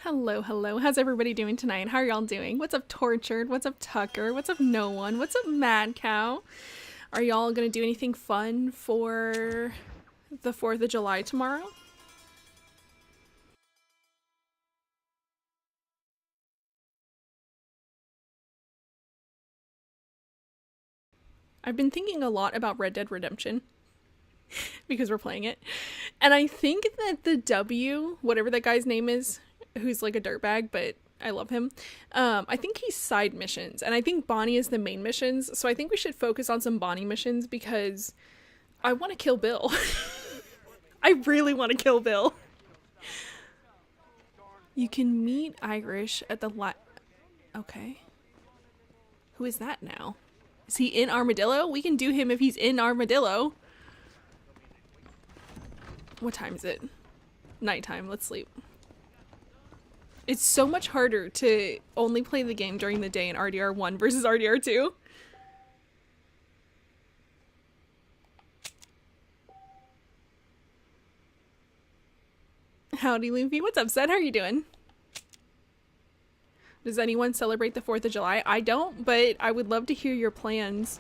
Hello, hello. How's everybody doing tonight? How are y'all doing? What's up, Tortured? What's up, Tucker? What's up, No One? What's up, Mad Cow? Are y'all gonna do anything fun for the 4th of July tomorrow? I've been thinking a lot about Red Dead Redemption because we're playing it. And I think that the W, whatever that guy's name is, who's like a dirtbag, but I love him. I think he's side missions, and I think Bonnie is the main missions. So I think we should focus on some Bonnie missions because I want to kill Bill. I really want to kill Bill. You can meet Irish at the Okay. Who is that now? Is he in Armadillo? We can do him if he's in Armadillo. What time is it? Nighttime. Let's sleep. It's so much harder to only play the game during the day in RDR1 versus RDR2. Howdy, Luffy. What's up, Seth? How are you doing? Does anyone celebrate the 4th of July? I don't, but I would love to hear your plans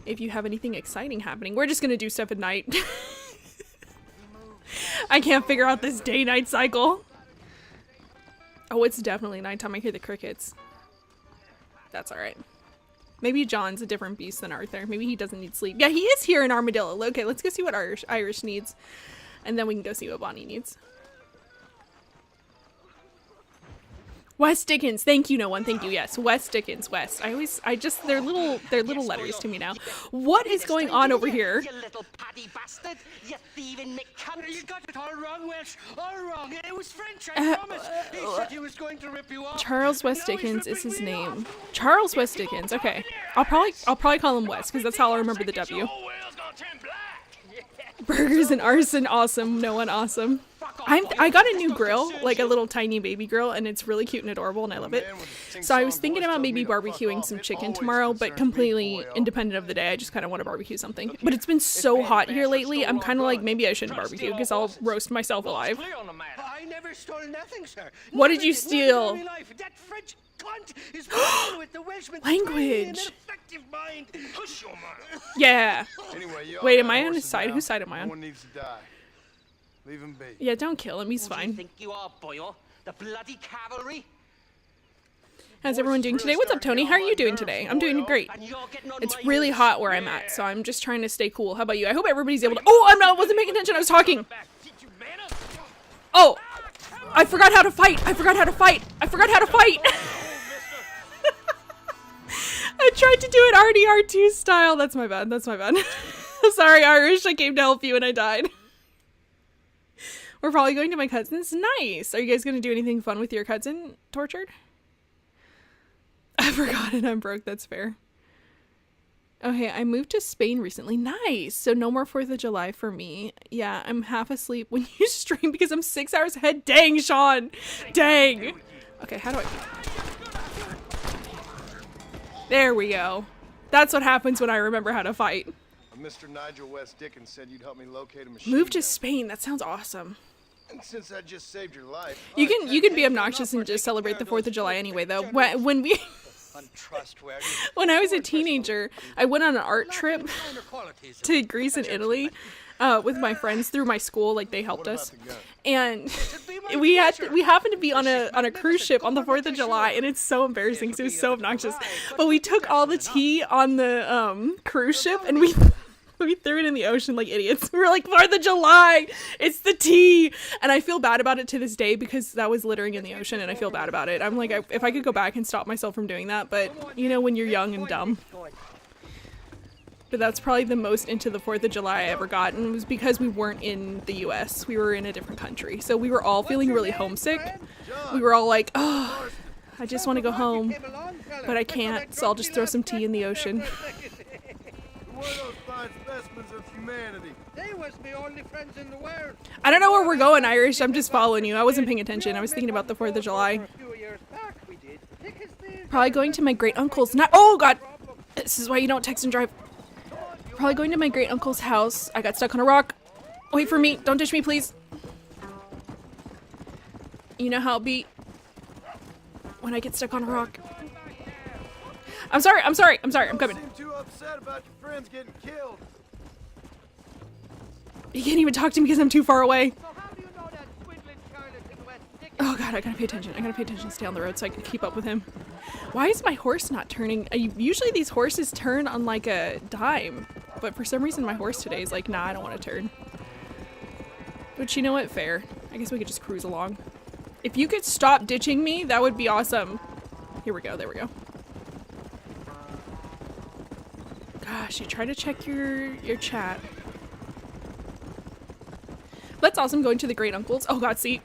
if you have anything exciting happening. We're just gonna do stuff at night. I can't figure out this day-night cycle. Oh, it's definitely nighttime. I hear the crickets. That's alright. Maybe John's a different beast than Arthur. Maybe he doesn't need sleep. Yeah, he is here in Armadillo. Okay, let's go see what Irish needs. And then we can go see what Bonnie needs. West Dickens, thank you, No One, thank you. Yes, West Dickens, West. They're little letters to me now. What is going on over here? You little paddy bastard! You thieving McCunt! You got it all wrong, Welsh. All wrong. It was French, I promise. He said he was going to rip you off. Charles West Dickens is his name. Charles West Dickens. Okay, I'll probably call him West because that's how I'll remember the W. Burgers and arson, awesome. No One, awesome. I got a new grill, like a little tiny baby grill, and it's really cute and adorable, and I love it. So I was thinking about maybe barbecuing some chicken tomorrow, but completely independent of the day. I just kind of want to barbecue something. But it's been so hot here lately, I'm kind of like, maybe I shouldn't barbecue because I'll roast myself alive. I never stole nothing, sir. What did you steal? That French cunt is with the Welshman's Language. mind. Hush your mouth. Yeah. Anyway, Wait, am I on his side? Whose side am I No on? one needs to die. Leave him be. Yeah, don't kill him. He's Who do you fine. think you are, Boyle? The bloody cavalry? How's everyone doing today? What's up, Tony? How are you doing today? I'm doing great. And you're getting on It's my really nerves. hot where I'm at, so I'm just trying to stay cool. How about you? I hope everybody's able to— Oh, I wasn't paying attention. I was talking. Oh, I forgot how to fight. I forgot how to fight. I tried to do it RDR2 style. That's my bad. Sorry, Irish. I came to help you and I died. We're probably going to my cousin's. Nice. Are you guys going to do anything fun with your cousin, Tortured? I forgot it. I'm broke. That's fair. Okay, I moved to Spain recently. Nice. So no more 4th of July for me. Yeah, I'm half asleep when you stream because I'm 6 hours ahead. Dang, Sean. Dang. Okay, how do I... There we go. That's what happens when I remember how to fight. Mr. Nigel West Dickens said you'd help me locate a machine. Move to Spain. That sounds awesome. And since I just saved your life, You can be obnoxious and just celebrate the 4th of July anyway, though. When I was a teenager, I went on an art trip to Greece and Italy with my friends through my school. Like, they helped us, and we happened to be on a cruise ship on the 4th of July, and it's so embarrassing because it was so obnoxious. But we took all the tea on the cruise ship and we threw it in the ocean like idiots. We were like, 4th of July, it's the tea. And I feel bad about it to this day because that was littering in the ocean and I feel bad about it. I'm like, if I could go back and stop myself from doing that, but you know, when you're young and dumb. But that's probably the most into the 4th of July I ever got, and it was because we weren't in the US. We were in a different country. So we were all feeling really homesick. We were all like, oh, I just want to go home, but I can't, so I'll just throw some tea in the ocean. One of those fine specimens of humanity. They was my only friends in the world. I don't know where we're going, Irish. I'm just following you. I wasn't paying attention. I was thinking about the 4th of July. A few years back we did. Probably going to my great uncle's. Oh God, this is why you don't text and drive. Probably going to my great uncle's house. I got stuck on a rock. Wait for me. Don't ditch me, please. You know how it be. when I get stuck on a rock. I'm sorry, I'm sorry, I'm sorry, I'm coming. You seem too upset about your friends getting killed. You can't even talk to me because I'm too far away. So how do you know that swindling charlotte in West Dickens? Oh god, I gotta pay attention. I gotta pay attention to stay on the road so I can keep up with him. Why is my horse not turning? Usually these horses turn on like a dime, but for some reason my horse today is like, nah, I don't want to turn. But you know what? Fair. I guess we could just cruise along. If you could stop ditching me, that would be awesome. Here we go. There we go. Gosh, you try to check your chat. That's awesome, going to the great uncles. Oh god, see.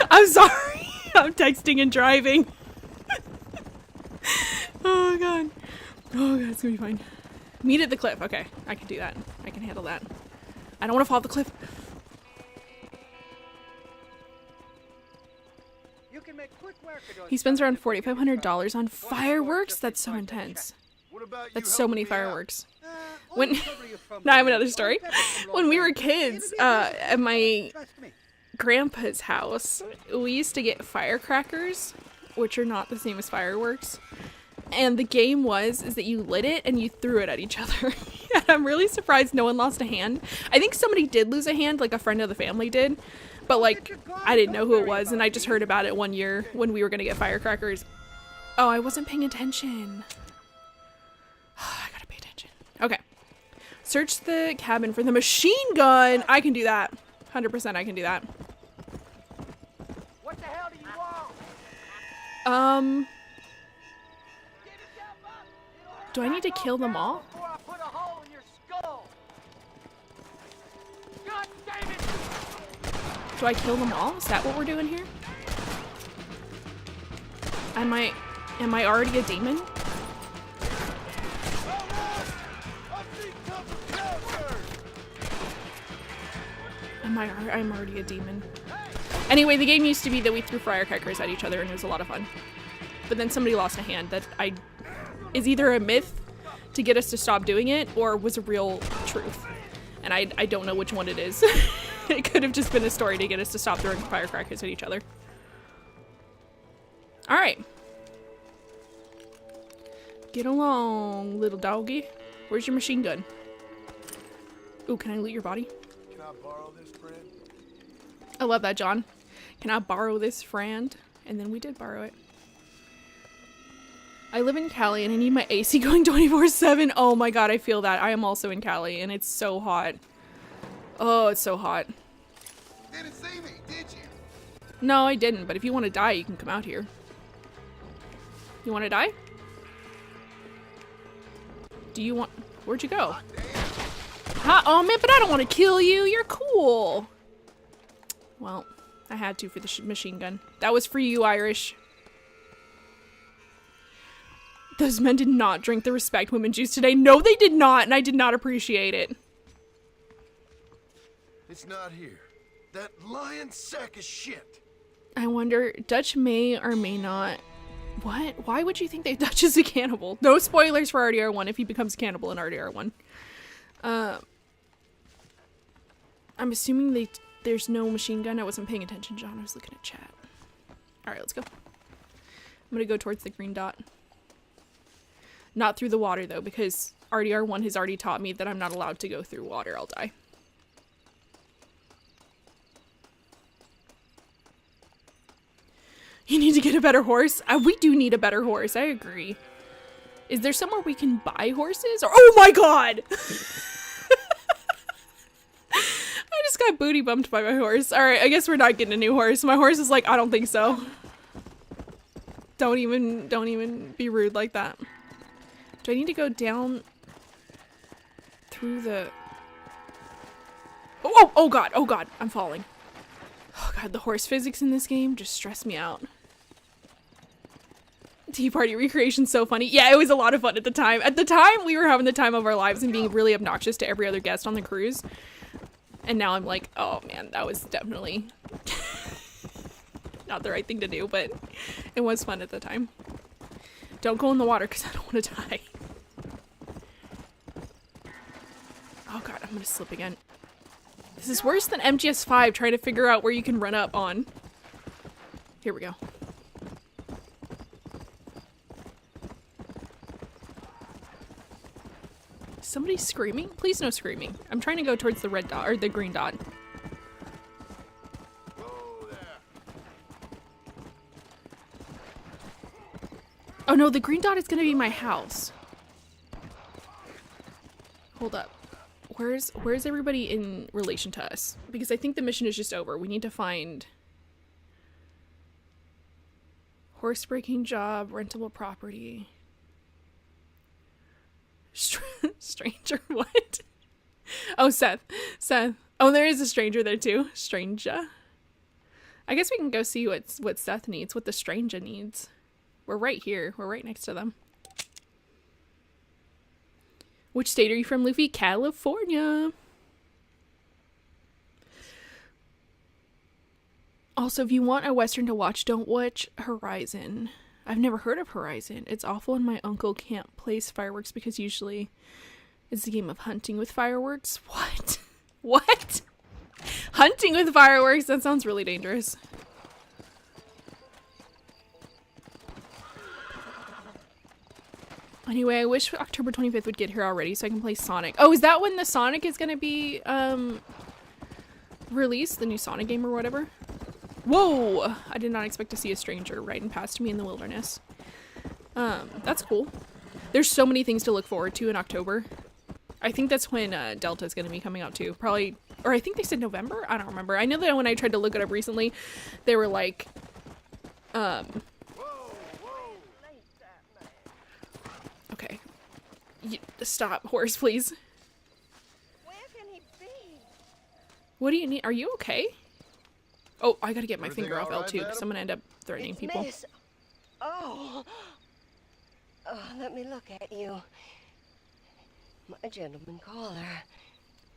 I'm sorry. I'm texting and driving. Oh god. Oh god, it's gonna be fine. Meet at the cliff. Okay, I can do that. I can handle that. I don't want to fall off the cliff. You can make quick work of those He spends around $4,500 on fireworks? That's so intense. What about you That's so many helping me out? fireworks. I'll When recover you from now I have the- another story. When we were kids, at my Trust me. grandpa's house, we used to get firecrackers, which are not the same as fireworks. And the game is that you lit it and you threw it at each other. And I'm really surprised no one lost a hand. I think somebody did lose a hand, like a friend of the family did. But like, I didn't know who it was, and I just heard about it one year when we were gonna get firecrackers. Oh, I wasn't paying attention. I gotta pay attention. Okay. Search the cabin for the machine gun. I can do that. 100% I can do that. What the hell do you want? Do I need to kill them all? Before I put a hole in your skull. God damn it! Do I kill them all? Is that what we're doing here? Am I already a demon? I'm already a demon. Anyway, the game used to be that we threw firecrackers at each other and it was a lot of fun. But then somebody lost a hand that is either a myth to get us to stop doing it or was a real truth. And I don't know which one it is. It could have just been a story to get us to stop throwing firecrackers at each other. Alright. Get along, little doggy. Where's your machine gun? Ooh, can I loot your body? Can I borrow this, friend? I love that, John. Can I borrow this, friend? And then we did borrow it. I live in Cali and I need my AC going 24/7. Oh my god, I feel that. I am also in Cali and it's so hot. Oh, it's so hot. Didn't see me, did you? No, I didn't, but if you want to die, you can come out here. You want to die? Do you want... Where'd you go? Huh? Oh man, but I don't want to kill you. You're cool. Well, I had to for the machine gun. That was for you, Irish. Those men did not drink the Respect Women juice today. No, they did not, and I did not appreciate it. It's not here. That lying sack of shit. I wonder, Dutch may or may not... What? Why would you think that Dutch is a cannibal? No spoilers for RDR1 if he becomes a cannibal in RDR1. I'm assuming there's no machine gun. I wasn't paying attention, John. I was looking at chat. Alright, let's go. I'm gonna go towards the green dot. Not through the water, though, because RDR1 has already taught me that I'm not allowed to go through water. I'll die. You need to get a better horse? We do need a better horse. I agree. Is there somewhere we can buy horses? Or oh my god! I just got booty bumped by my horse. Alright, I guess we're not getting a new horse. My horse is like, I don't think so. Don't even be rude like that. Do I need to go down through the... Oh god, I'm falling. Oh god, the horse physics in this game just stress me out. Tea Party recreation's so funny. Yeah, it was a lot of fun at the time. At the time, we were having the time of our lives and being really obnoxious to every other guest on the cruise. And now I'm like, oh man, that was definitely not the right thing to do, but it was fun at the time. Don't go in the water because I don't want to die. Oh god, I'm gonna slip again. This is worse than MGS5 trying to figure out where you can run up on. Here we go. Somebody screaming? Please no screaming. I'm trying to go towards the red dot or the green dot. Whoa there. Oh no, the green dot is gonna be my house. Hold up. Where's everybody in relation to us? Because I think the mission is just over. We need to find horse breaking job, rentable property. Stranger, what? Oh, Seth. Oh, there is a stranger there too. Stranger. I guess we can go see what Seth needs, what the stranger needs. We're right here. We're right next to them. Which state are you from, Luffy? California. Also, if you want a Western to watch, don't watch Horizon. I've never heard of Horizon. It's awful and my uncle can't place fireworks because usually it's a game of hunting with fireworks. What? What? Hunting with fireworks? That sounds really dangerous. Anyway, I wish October 25th would get here already so I can play Sonic. Oh, is that when the Sonic is gonna be released? The new Sonic game or whatever? Whoa! I did not expect to see a stranger riding past me in the wilderness. That's cool. There's so many things to look forward to in October. I think that's when Delta is going to be coming out too. Probably, or I think they said November? I don't remember. I know that when I tried to look it up recently, they were like, okay. Stop, horse, please. Where can he be? What do you need? Are you okay? Oh, I gotta get my Everything finger off all right, L2 because madam? I'm gonna end up threatening It's people. Miss. Oh. Oh, let me look at you. My gentleman caller.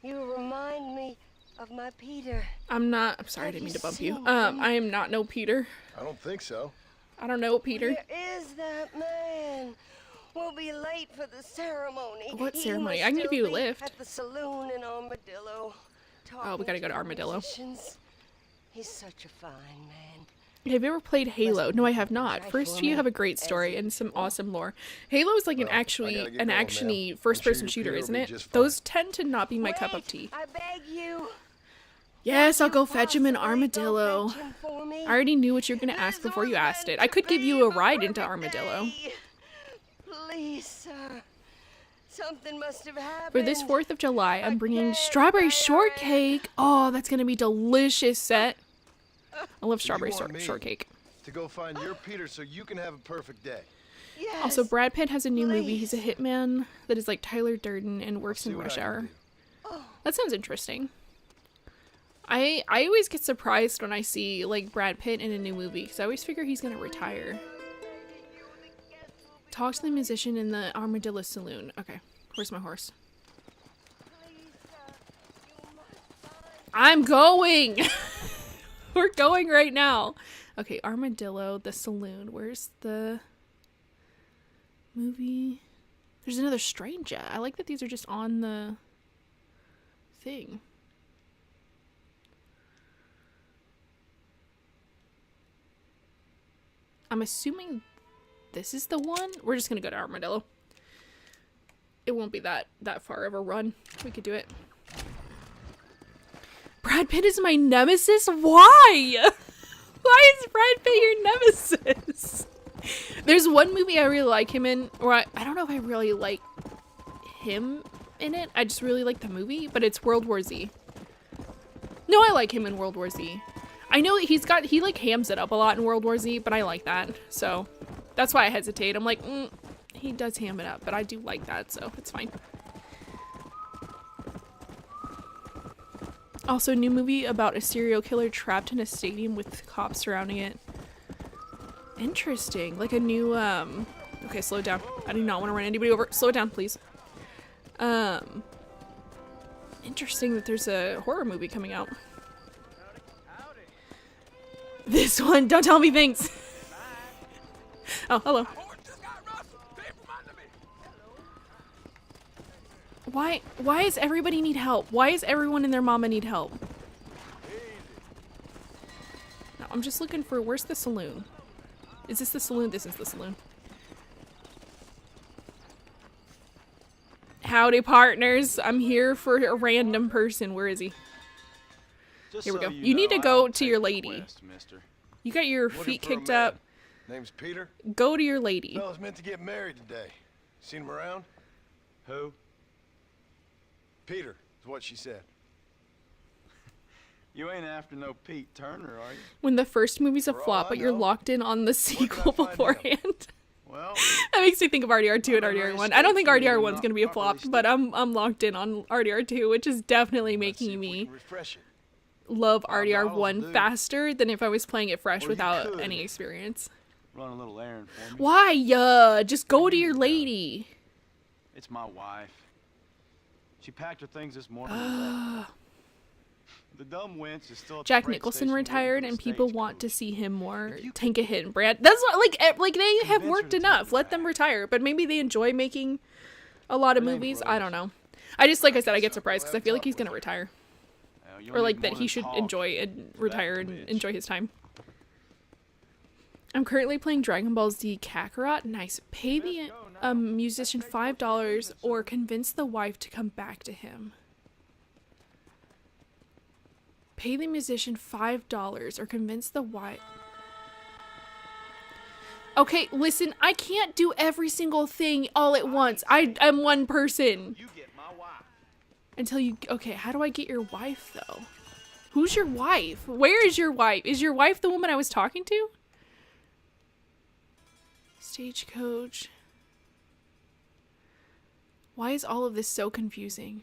You remind me of my Peter. I'm sorry, I didn't mean to bump you. I am not no Peter. I don't think so. I don't know Peter. Where is that man? We'll be late for the ceremony. What He ceremony? must I can give still you a be lift. At the saloon in Armadillo. Oh, we gotta go to Armadillo. Musicians. He's such a fine man. Have you ever played Halo? No, I have not. Try First for few me, have a great as story and some awesome lore. Halo is like Well, I gotta get going, ma'am. actiony I'm first-person sure your shooter, Peter isn't will be it? just fine. Those tend to not be my cup of Wait, tea. I beg you. Yes, I'll Won't go you fetch him in possibly go Armadillo. fetch him for me? I already knew what you were gonna ask This before you was asked it. meant I to could give be you a the ride into perfect Armadillo. day. Please, sir. Something must have happened. For this 4th of July, I'm I bringing can't strawberry fire it. shortcake. Oh, that's gonna be delicious, Set. I love strawberry want me shortcake. To go find your Peter so you can have a perfect day. Yes. Also, Brad Pitt has a new movie. He's a please. hitman that is like Tyler Durden and works See in what Rush I can Hour. do. That sounds interesting. I always get surprised when I see like Brad Pitt in a new movie because I always figure he's gonna retire. Talk to the musician in the Armadillo Saloon. Okay, where's my horse? I'm going! We're going right now. Okay, Armadillo, the saloon. Where's the movie? There's another stranger. I like that these are just on the thing. I'm assuming this is the one. We're just gonna go to Armadillo. It won't be that far of a run. We could do it. Brad Pitt is my nemesis? Why? Why is Brad Pitt your nemesis? There's one movie I really like him in, or I don't know if I really like him in it. I just really like the movie, but it's World War Z. No, I like him in World War Z. I know that he like hams it up a lot in World War Z, but I like that. So that's why I hesitate. I'm like, he does ham it up, but I do like that, so it's fine. Also, new movie about a serial killer trapped in a stadium with cops surrounding it. Interesting. Like a new, okay, slow it down. I do not want to run anybody over. Slow it down, please. Interesting that there's a horror movie coming out. This one, don't tell me things. Oh, hello. Why does everybody need help? Why does everyone and their mama need help? No, I'm just looking for, where's the saloon? Is this the saloon? This is the saloon. Howdy, partners. I'm here for a random person. Where is he? Here we go. You need to go to your lady. You got your feet kicked up. Name's Peter. Go to your lady. Fella's meant to get married today. Seen him around? Who? Peter is what she said. You ain't after no Pete Turner, are you? When the first movie's a For all flop, I but you're know, locked in on the sequel find him? beforehand. Well, That makes me think of RDR2 and RDR1. I don't think RDR1's gonna be a flop, properly but I'm locked in on RDR2, which is definitely See making if we me can refresh it. love bottles will RDR1 do. faster than if I was playing it fresh Or you without could. any experience. run a little errand for me. Why? Just go to your lady. It's my wife. She packed her things this morning. and left. The dumb wench is still at the Jack freight Nicholson station waiting for retired, the and people want to stagecoach. see him more. If you Tank a hit and Brad. That's what, like they have Convince her worked to take enough. you Let them back. retire. But maybe they enjoy making a lot of Her name's movies. Rose. I don't know. I just, like I said, I get surprised because I feel like he's gonna retire, Well, you or don't like need that more he than should talk. enjoy and that retire and bitch. enjoy his time. I'm currently playing Dragon Ball Z Kakarot. Nice. Pay the musician $5 or convince the wife to come back to him. Pay the musician $5 or convince the wife. Okay, listen, I can't do every single thing all at once. I'm one person. You get my wife. Until you... Okay, how do I get your wife, though? Who's your wife? Where is your wife? Is your wife the woman I was talking to? Stagecoach. Why is all of this so confusing?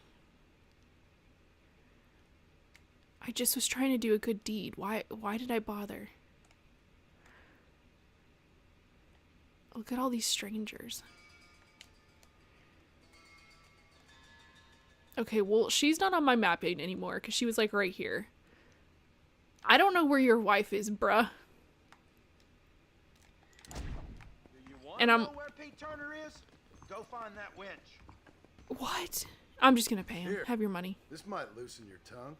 I just was trying to do a good deed. Why did I bother? Look at all these strangers. Okay, well, she's not on my map anymore because she was like right here. I don't know where your wife is, bruh. Do you want And to I'm- know where Pete Turner is? Go find that wench. What? I'm just gonna pay him. Here. Have your money. This might loosen your tongue.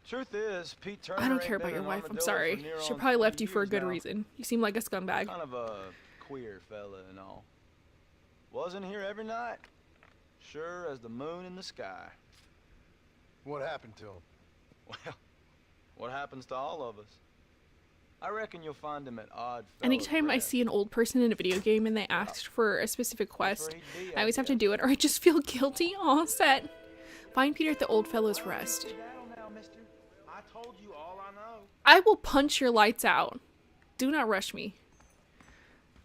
Truth is, Pete Turner I don't ain't care about been your in wife. I'm Armadillo sorry. for near She on probably 20 left you for a years good now. reason. You seem like a scumbag. Kind of a queer fella and all. Wasn't here every night. Sure as the moon in the sky. What happened to him? Well, what happens to all of us? I reckon you'll find him at odd fellows' Anytime I rest. see an old person in a video game and they asked for a specific quest, where he'd be, I always I have to guess. do it or I just feel guilty. Aw, set. Find Peter at the old fellow's rest. Sit down now, mister. I told you all I know. I will punch your lights out. Do not rush me.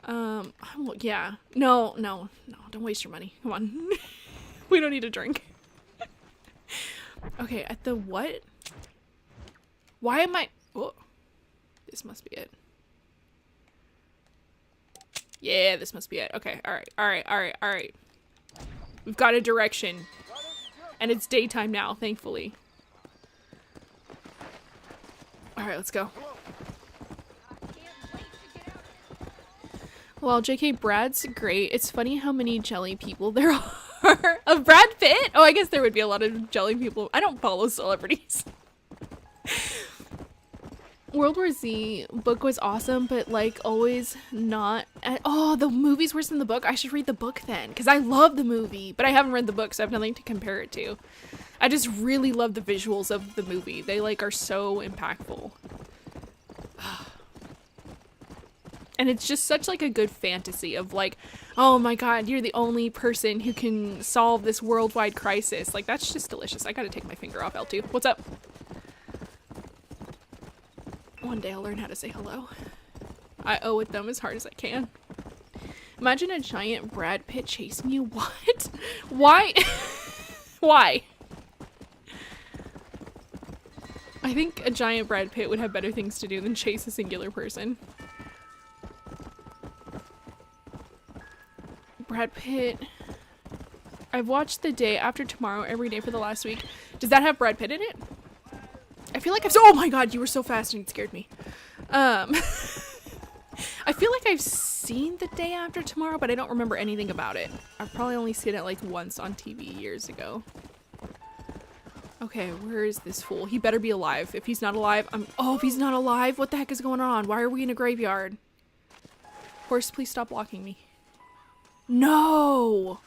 Yeah. No, don't waste your money. Come on. We don't need a drink. Okay, at the what? Why am I... Oh, this must be it. Yeah, this must be it. Okay, alright. We've got a direction. And it's daytime now, thankfully. Alright, let's go. Well, JK, Brad's great. It's funny how many jelly people there are. Of Brad Pitt? Oh, I guess there would be a lot of jelly people. I don't follow celebrities. World War Z book was awesome, but like always not. Oh, the movie's worse than the book. I should read the book then, because I love the movie, but I haven't read the book, so I have nothing to compare it to. I just really love the visuals of the movie. They like are so impactful. And it's just such like a good fantasy of like, oh my god, you're the only person who can solve this worldwide crisis. Like that's just delicious. I gotta take my finger off L2. What's up? One day I'll learn how to say hello. I owe it them as hard as I can. Imagine a giant Brad Pitt chasing you. What? Why? Why? I think a giant Brad Pitt would have better things to do than chase a singular person. Brad Pitt. I've watched The Day After Tomorrow every day for the last week. Does that have Brad Pitt in it? I feel like I've... Oh my god, you were so fast and it scared me. I feel like I've seen The Day After Tomorrow, but I don't remember anything about it. I've probably only seen it like once on TV years ago. Okay, where is this fool? He better be alive. If he's not alive, oh, if he's not alive, what the heck is going on? Why are we in a graveyard? Horse, please stop blocking me. No!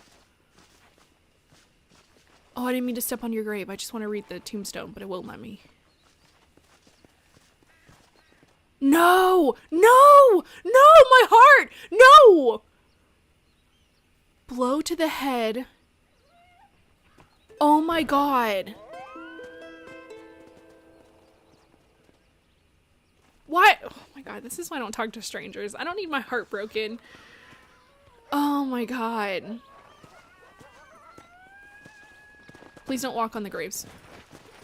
Oh, I didn't mean to step on your grave. I just want to read the tombstone, but it won't let me. No! No! No! My heart! No! Blow to the head. Oh my god. Why? Oh my god, this is why I don't talk to strangers. I don't need my heart broken. Oh my god. Please don't walk on the graves.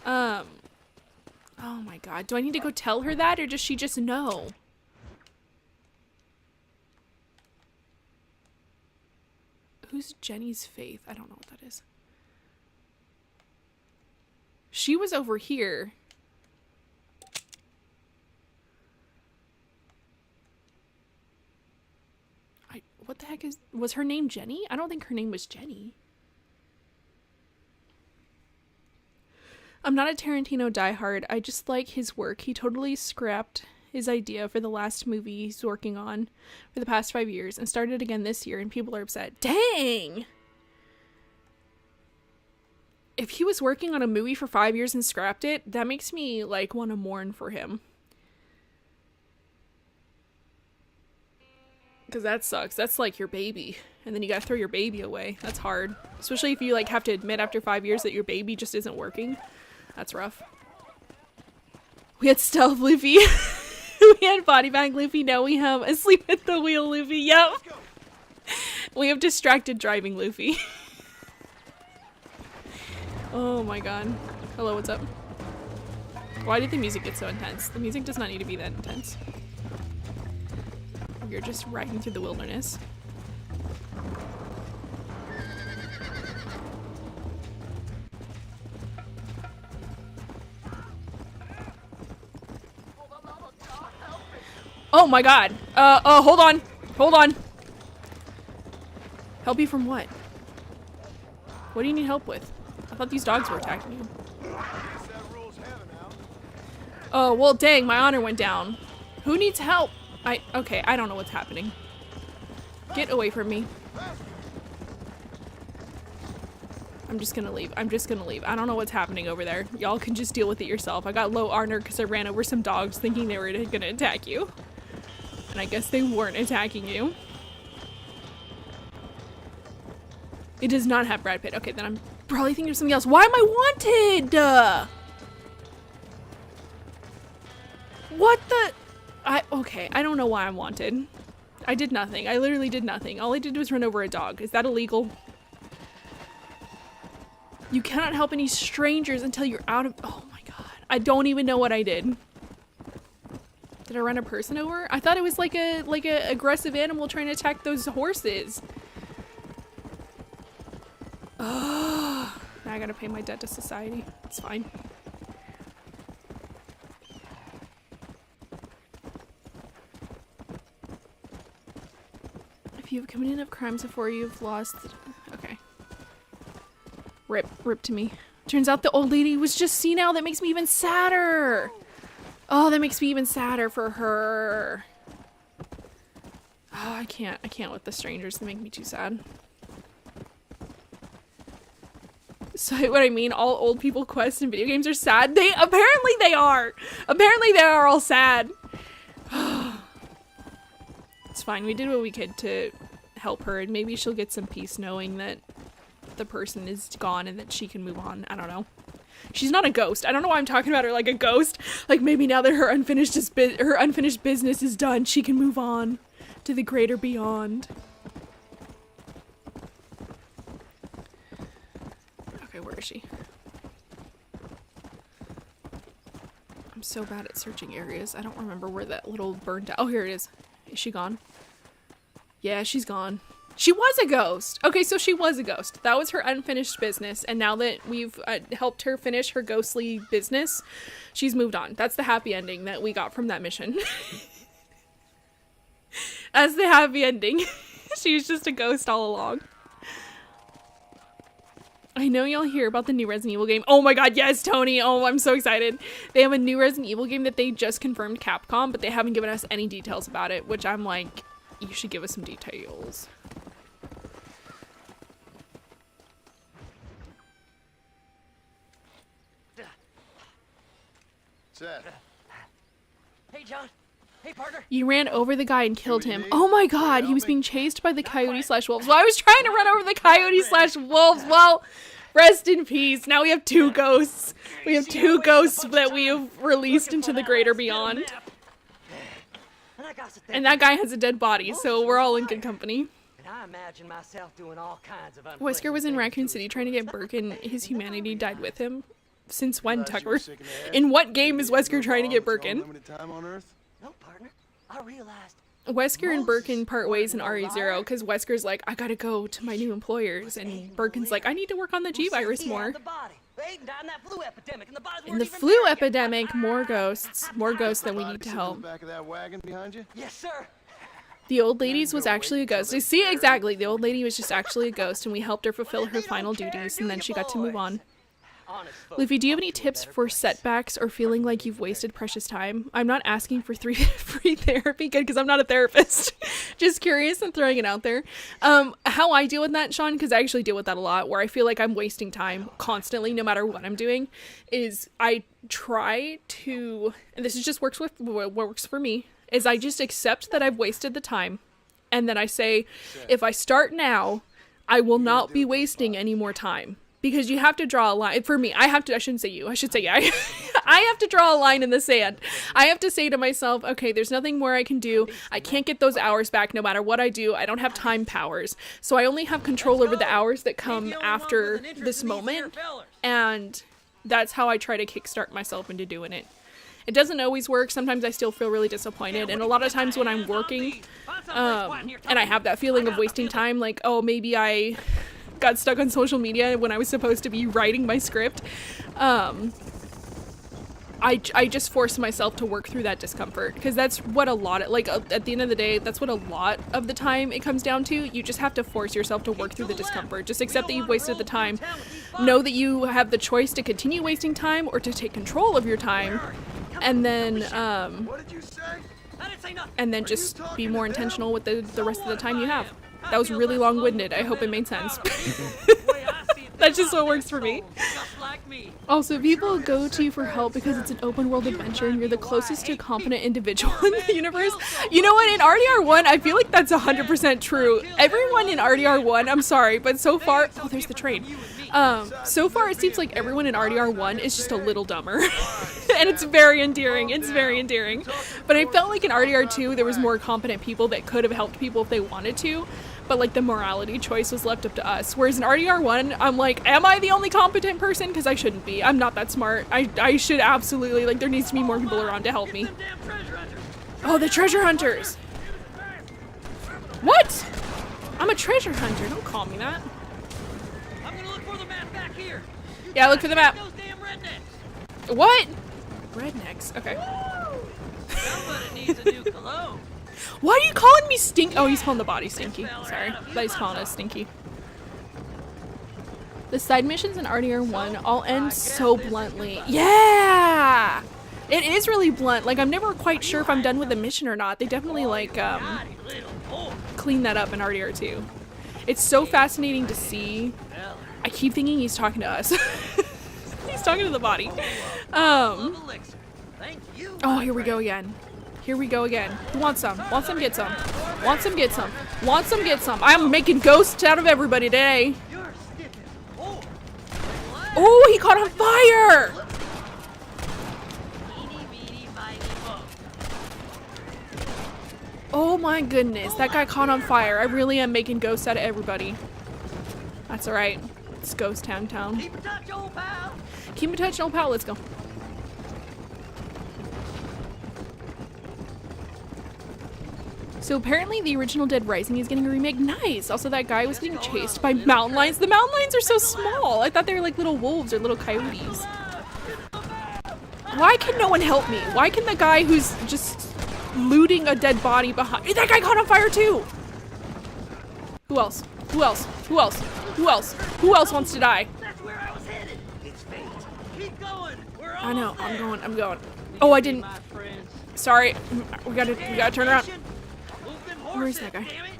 Oh my god. Do I need to go tell her that, or does she just know? Who's Jenny's Faith? I don't know what that is. She was over here. What the heck was her name Jenny? I don't think her name was Jenny. I'm not a Tarantino diehard. I just like his work. He totally scrapped his idea for the last movie he's working on for the past 5 years and started again this year, and people are upset. Dang! If he was working on a movie for 5 years and scrapped it, that makes me, like, want to mourn for him. Because that sucks. That's, like, your baby. And then you gotta throw your baby away. That's hard. Especially if you, like, have to admit after 5 years that your baby just isn't working. That's rough. We had Stealth Luffy. We had Body Bag Luffy. Now we have Asleep at the Wheel Luffy. Yep. We have Distracted Driving Luffy. Oh my god. Hello, what's up? Why did the music get so intense? The music does not need to be that intense. You're just riding through the wilderness. Oh my god. Hold on. Hold on. Help you from what? What do you need help with? I thought these dogs were attacking you. Oh, well, dang, my honor went down. Who needs help? Okay, I don't know what's happening. Get away from me. I'm just gonna leave. I'm just gonna leave. I don't know what's happening over there. Y'all can just deal with it yourself. I got low honor because I ran over some dogs thinking they were gonna attack you. And I guess they weren't attacking you. It does not have Brad Pitt. Okay, then I'm probably thinking of something else. Why am I wanted? What the? Okay, I don't know why I'm wanted. I did nothing. I literally did nothing. All I did was run over a dog. Is that illegal? You cannot help any strangers until you're out of— oh my god. I don't even know what I did. Did I run a person over? I thought it was like a aggressive animal trying to attack those horses. Ugh. Now I gotta pay my debt to society. It's fine. If you have committed enough crimes before you've lost— okay. Rip to me. Turns out the old lady was just senile. That makes me even sadder. Oh, that makes me even sadder for her. Oh, I can't with the strangers. They make me too sad. So what I mean, all old people quests in video games are sad. Apparently they are. Apparently they are all sad. It's fine. We did what we could to help her, and maybe she'll get some peace knowing that the person is gone and that she can move on. I don't know. She's not a ghost. I don't know why I'm talking about her like a ghost. Like maybe now that her unfinished business is done, she can move on to the greater beyond. Okay, where is she? I'm so bad at searching areas. I don't remember where that little burned out— oh, here it is. Is she gone? Yeah, she's gone. She was a ghost. Okay, so she was a ghost. That was her unfinished business, and now that we've helped her finish her ghostly business, she's moved on. That's the happy ending that we got from that mission. That's the happy ending. She was just a ghost all along. I know y'all hear about the new Resident Evil game. Oh my god, yes, Tony. Oh, I'm so excited. They have a new Resident Evil game that they just confirmed Capcom, but they haven't given us any details about it, which I'm like, you should give us some details. Seth. Hey, John. Hey, partner. You ran over the guy and killed him. Oh my god, he was being chased by the coyote/wolves. Well, I was trying to run over the coyote/wolves. Well, rest in peace. Now we have two ghosts. We have two ghosts that we have released into the greater beyond. And that guy has a dead body, so we're all in good company. And I imagine myself doing all kinds of Wesker was in Raccoon City trying to get Burke, and his humanity died with him. Since when, Tucker? In what game is Wesker trying to get Burke in? Limited time on Earth? No, partner. I realized. Wesker and Birkin part ways in RE0 because Wesker's like, I gotta go to my new employers, and Birkin's like, I need to work on the G-Virus more. In the flu epidemic, more ghosts that we need to help. Back of that wagon behind you? Yes, sir. The old lady's was actually a ghost. See, exactly, the old lady was just actually a ghost, and we helped her fulfill her final duties, and then she got to move on. Luffy, do you have any tips for setbacks or feeling like you've wasted precious time? I'm not asking for free therapy, good, because I'm not a therapist. Just curious and throwing it out there. How I deal with that, Sean, because I actually deal with that a lot, where I feel like I'm wasting time constantly, no matter what I'm doing, is I try to, and this is just works for me, is I just accept that I've wasted the time, and then I say, if I start now, I will not be wasting any more time. Because you have to draw a line. For me, I shouldn't say you. I should say yeah. I have to draw a line in the sand. I have to say to myself, okay, there's nothing more I can do. I can't get those hours back no matter what I do. I don't have time powers. So I only have control over the hours that come after this moment. And that's how I try to kickstart myself into doing it. It doesn't always work. Sometimes I still feel really disappointed. And a lot of times when I'm working, and I have that feeling of wasting time, like, oh, maybe I got stuck on social media when I was supposed to be writing my script. I just force myself to work through that discomfort, because that's what a lot of, like, at the end of the day, that's what a lot of the time it comes down to. You just have to force yourself to work through the discomfort. Just accept that you've wasted the time. Know that you have the choice to continue wasting time or to take control of your time, and then What did you say? just be more intentional with the rest of the time you have. That was really long-winded. I hope it made sense. That's just what works for me. Also, people go to you for help because it's an open-world adventure and you're the closest to a competent individual in the universe. You know what? In RDR1, I feel like that's 100% true. Everyone in RDR1, I'm sorry, but so far... Oh, there's the train. So far, it seems like everyone in RDR1 is just a little dumber. And it's very endearing. It's very endearing. But I felt like in RDR2, there was more competent people that could have helped people if they wanted to. But, like, the morality choice was left up to us. Whereas in RDR1, I'm like, am I the only competent person? Because I shouldn't be. I'm not that smart. I should absolutely, like, there needs to be more people around to help me. Oh, the treasure hunters! What? I'm a treasure hunter. Don't call me that. I'm gonna look for the map back here. Yeah, look for the map. Those damn rednecks. What? Rednecks. Okay. Somebody needs a new cologne. Why are you calling me Stink? Oh, he's calling the body Stinky. Sorry. But he's calling us Stinky. The side missions in RDR1 all end so bluntly. Yeah! It is really blunt. Like, I'm never quite sure if I'm done with the mission or not. They definitely, like, clean that up in RDR2. It's so fascinating to see. I keep thinking he's talking to us. He's talking to the body. Oh, here we go again. Here we go again. Who wants some? Want some, get some. Want some, get some. Want some, get some. I'm making ghosts out of everybody today. Oh, he caught on fire! Oh my goodness, that guy caught on fire. I really am making ghosts out of everybody. That's alright. It's Ghost Town. Keep in touch, old pal. Keep in touch, old pal. Let's go. So apparently the original Dead Rising is getting a remake. Nice! Also, that guy was getting chased by mountain lions. The mountain lions are so small. I thought they were like little wolves or little coyotes. Why can no one help me? Why can the guy who's just looting a dead body behind... That guy caught on fire too! Who else? Who else? Who else? Who else? Who else wants to die? I know. I'm going. Oh, I didn't. My friends. Sorry. We gotta turn around. Move them Where is horses, that guy? damn it.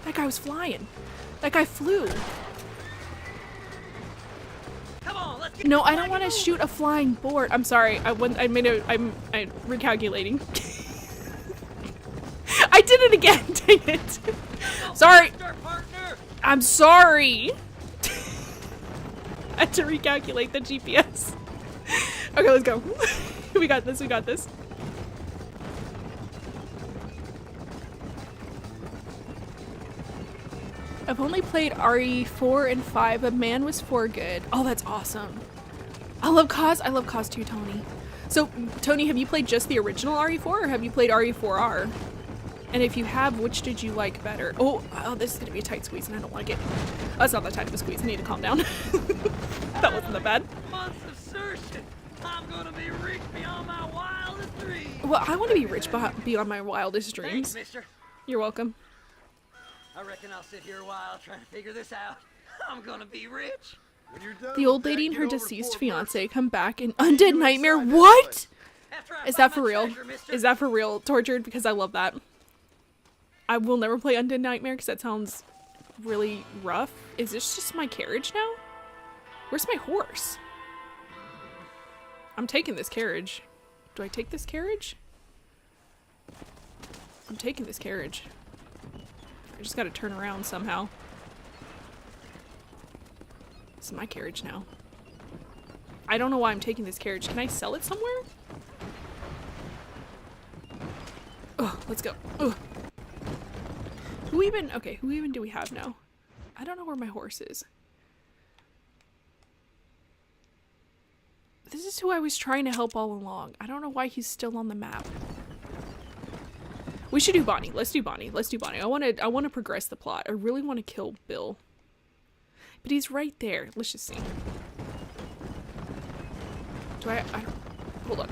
That guy was flying. That guy flew. Come on, let's get No, this I don't want to wagon shoot a flying board. I'm sorry. I'm recalculating. I did it again. Dang it. moving. Sorry. Our partner. I'm sorry. I had to recalculate the GPS. Okay, let's go. We got this. We got this. I've only played RE4 and 5, but man was 4 good. Oh, that's awesome. I love Cause too, Tony. So, Tony, have you played just the original RE4 or have you played RE4R? And if you have, which did you like better? Oh, this is gonna be a tight squeeze and I don't want to get... Oh, that's not that tight of a squeeze. I need to calm down. That wasn't that bad. Month's assertion. I'm gonna be rich beyond my wildest dreams. Well, I want to be rich beyond my wildest Thanks, dreams. mister. You're welcome. I reckon I'll sit here a while trying to figure this out. I'm gonna be rich. When you're done The with old that, lady and get her over to deceased Fort fiance Mercer. come back in I'll meet Undead you Nightmare. inside that What? place. After I Is find that for my real? treasure, mister. Is that for real? Tortured? Because I love that. I will never play Undead Nightmare because that sounds really rough. Is this just my carriage now? Where's my horse? I'm taking this carriage. Do I take this carriage? I'm taking this carriage. I just gotta turn around somehow. This is my carriage now. I don't know why I'm taking this carriage. Can I sell it somewhere? Oh, let's go. Ugh. Who even do we have now? I don't know where my horse is. This is who I was trying to help all along. I don't know why he's still on the map. We should do Bonnie. Let's do Bonnie. Let's do Bonnie. I want to progress the plot. I really want to kill Bill. But he's right there. Let's just see. Do I don't... Hold on.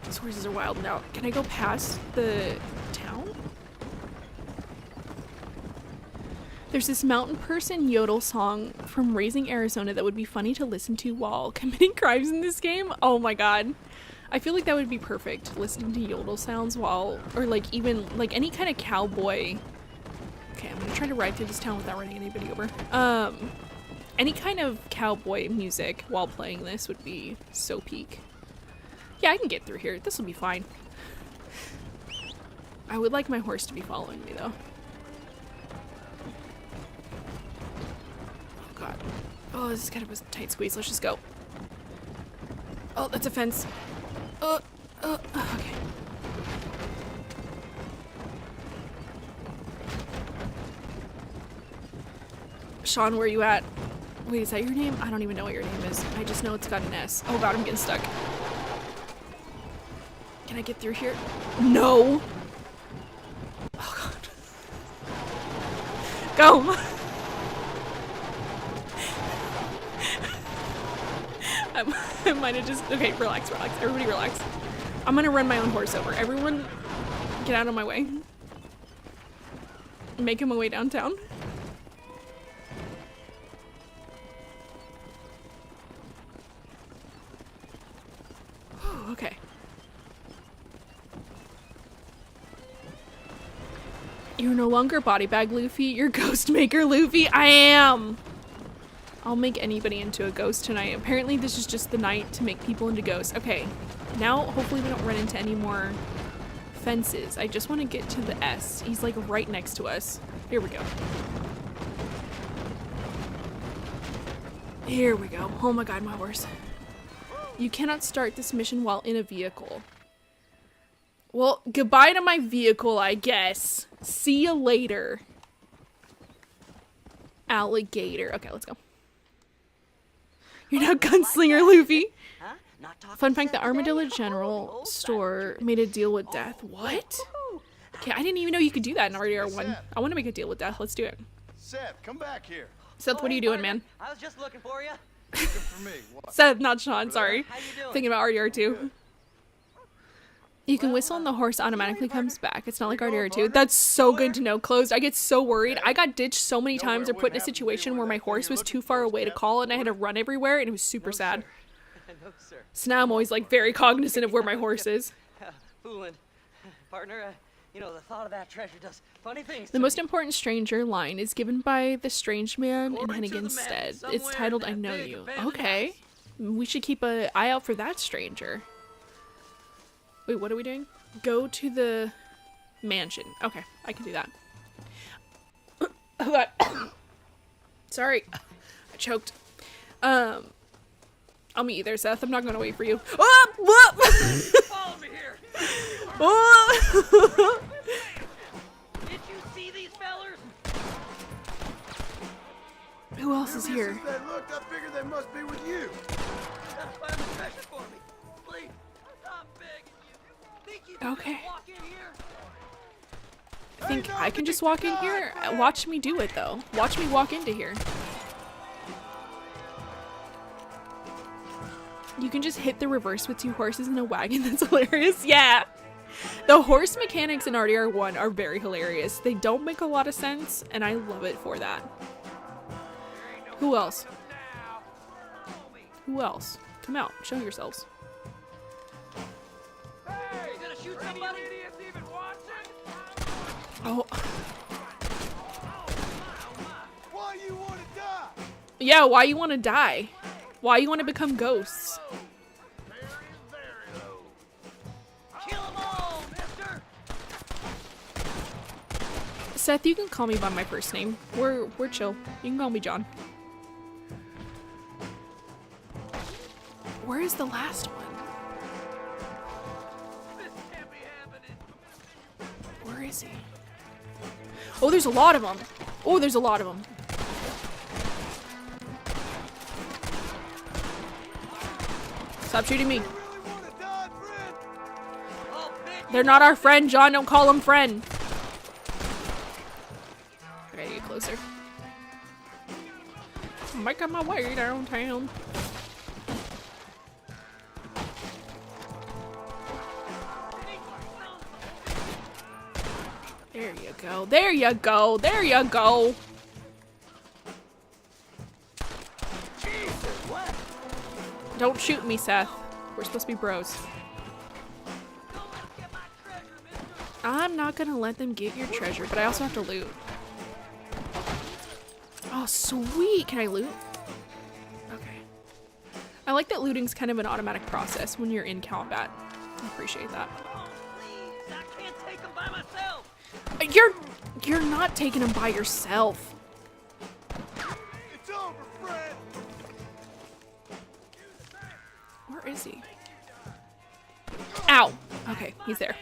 These horses are wild now. Can I go past the town? There's this mountain person yodel song from Raising Arizona that would be funny to listen to while committing crimes in this game. Oh my god. I feel like that would be perfect, listening to yodel sounds while, or like even, like any kind of cowboy. Okay, I'm gonna try to ride through this town without running anybody over. Any kind of cowboy music while playing this would be so peak. Yeah, I can get through here. This will be fine. I would like my horse to be following me though. Oh god. Oh, this is kind of a tight squeeze. Let's just go. Oh, that's a fence. Okay. Sean, where you at? Wait, is that your name? I don't even know what your name is. I just know it's got an S. Oh god, I'm getting stuck. Can I get through here? No! Oh god. Go! I might have just... Okay, relax. Everybody relax. I'm gonna run my own horse over. Everyone, get out of my way. Making my way downtown. Whew, okay. You're no longer body bag Luffy, you're ghost maker Luffy. I am! I'll make anybody into a ghost tonight. Apparently this is just the night to make people into ghosts. Okay, now hopefully we don't run into any more fences. I just want to get to the S. He's like right next to us. Here we go. Here we go. Oh my god, my horse. You cannot start this mission while in a vehicle. Well, goodbye to my vehicle, I guess. See you later. Alligator. Okay, let's go. You're now Gunslinger Luffy. Fun fact, the Armadillo General store made a deal with death. What? Okay, I didn't even know you could do that in RDR1. I want to make a deal with death. Let's do it. Seth, come back here. Seth, what are you doing, man? I was just looking for you. Looking for me. What? Seth, not Sean, sorry. How you doing? Thinking about RDR2. You can whistle and the horse automatically comes back. It's not like RDR2. That's so good to know. Closed. I get so worried. I got ditched so many times or put in a situation where my horse was too far away to call and I had to run everywhere and it was super sad. No, sir. So now I'm always like very cognizant of where my horse is. Fooling. Partner, you know, the thought of that treasure does funny things. The most important stranger line is given by the strange man in According to the Hennigan's map, stead. somewhere It's titled in I that Know big You. abandoned Okay. house. We should keep an eye out for that stranger. Wait, what are we doing? Go to the mansion. Okay, I can do that. Oh god. Sorry. I choked. I'll meet you there, Seth. I'm not gonna wait for you. Oh, whoop! Follow me here. Oh! Did you see these fellers? Who else is here? Since they looked, I figured they must be with you. Just find the treasure for me. Please. I'm begging you. Think you can Okay. just walk in here? I think I can just walk in here? Watch me do it, though. Watch me walk into here. You can just hit the reverse with 2 horses and a wagon. That's hilarious. Yeah. The horse mechanics in RDR1 are very hilarious. They don't make a lot of sense, and I love it for that. Who else? Who else? Come out. Show yourselves. You gonna shoot somebody? Oh. Why you want to die? Yeah, why you want to die? Why you want to become ghosts? Kill them all, mister! Seth, you can call me by my first name. We're chill. You can call me John. Where is the last one? This can't be happening. Where is he? Oh, there's a lot of them. Oh, there's a lot of them. Stop shooting me. You really want to die, friend? Oh, bitch! They're not our friend, John. Don't call them friend. I gotta get closer. I'm making my way downtown. There you go. There you go. There you go. Don't shoot me, Seth. We're supposed to be bros. Don't let 'em get my treasure, mister! I'm not gonna let them get your treasure, but I also have to loot. Oh, sweet. Can I loot? Okay. I like that looting's kind of an automatic process when you're in combat. I appreciate that. Oh, please! I can't take them by myself! You're not taking them by yourself. It's over, friend. Where is he? Ow. Okay, he's there.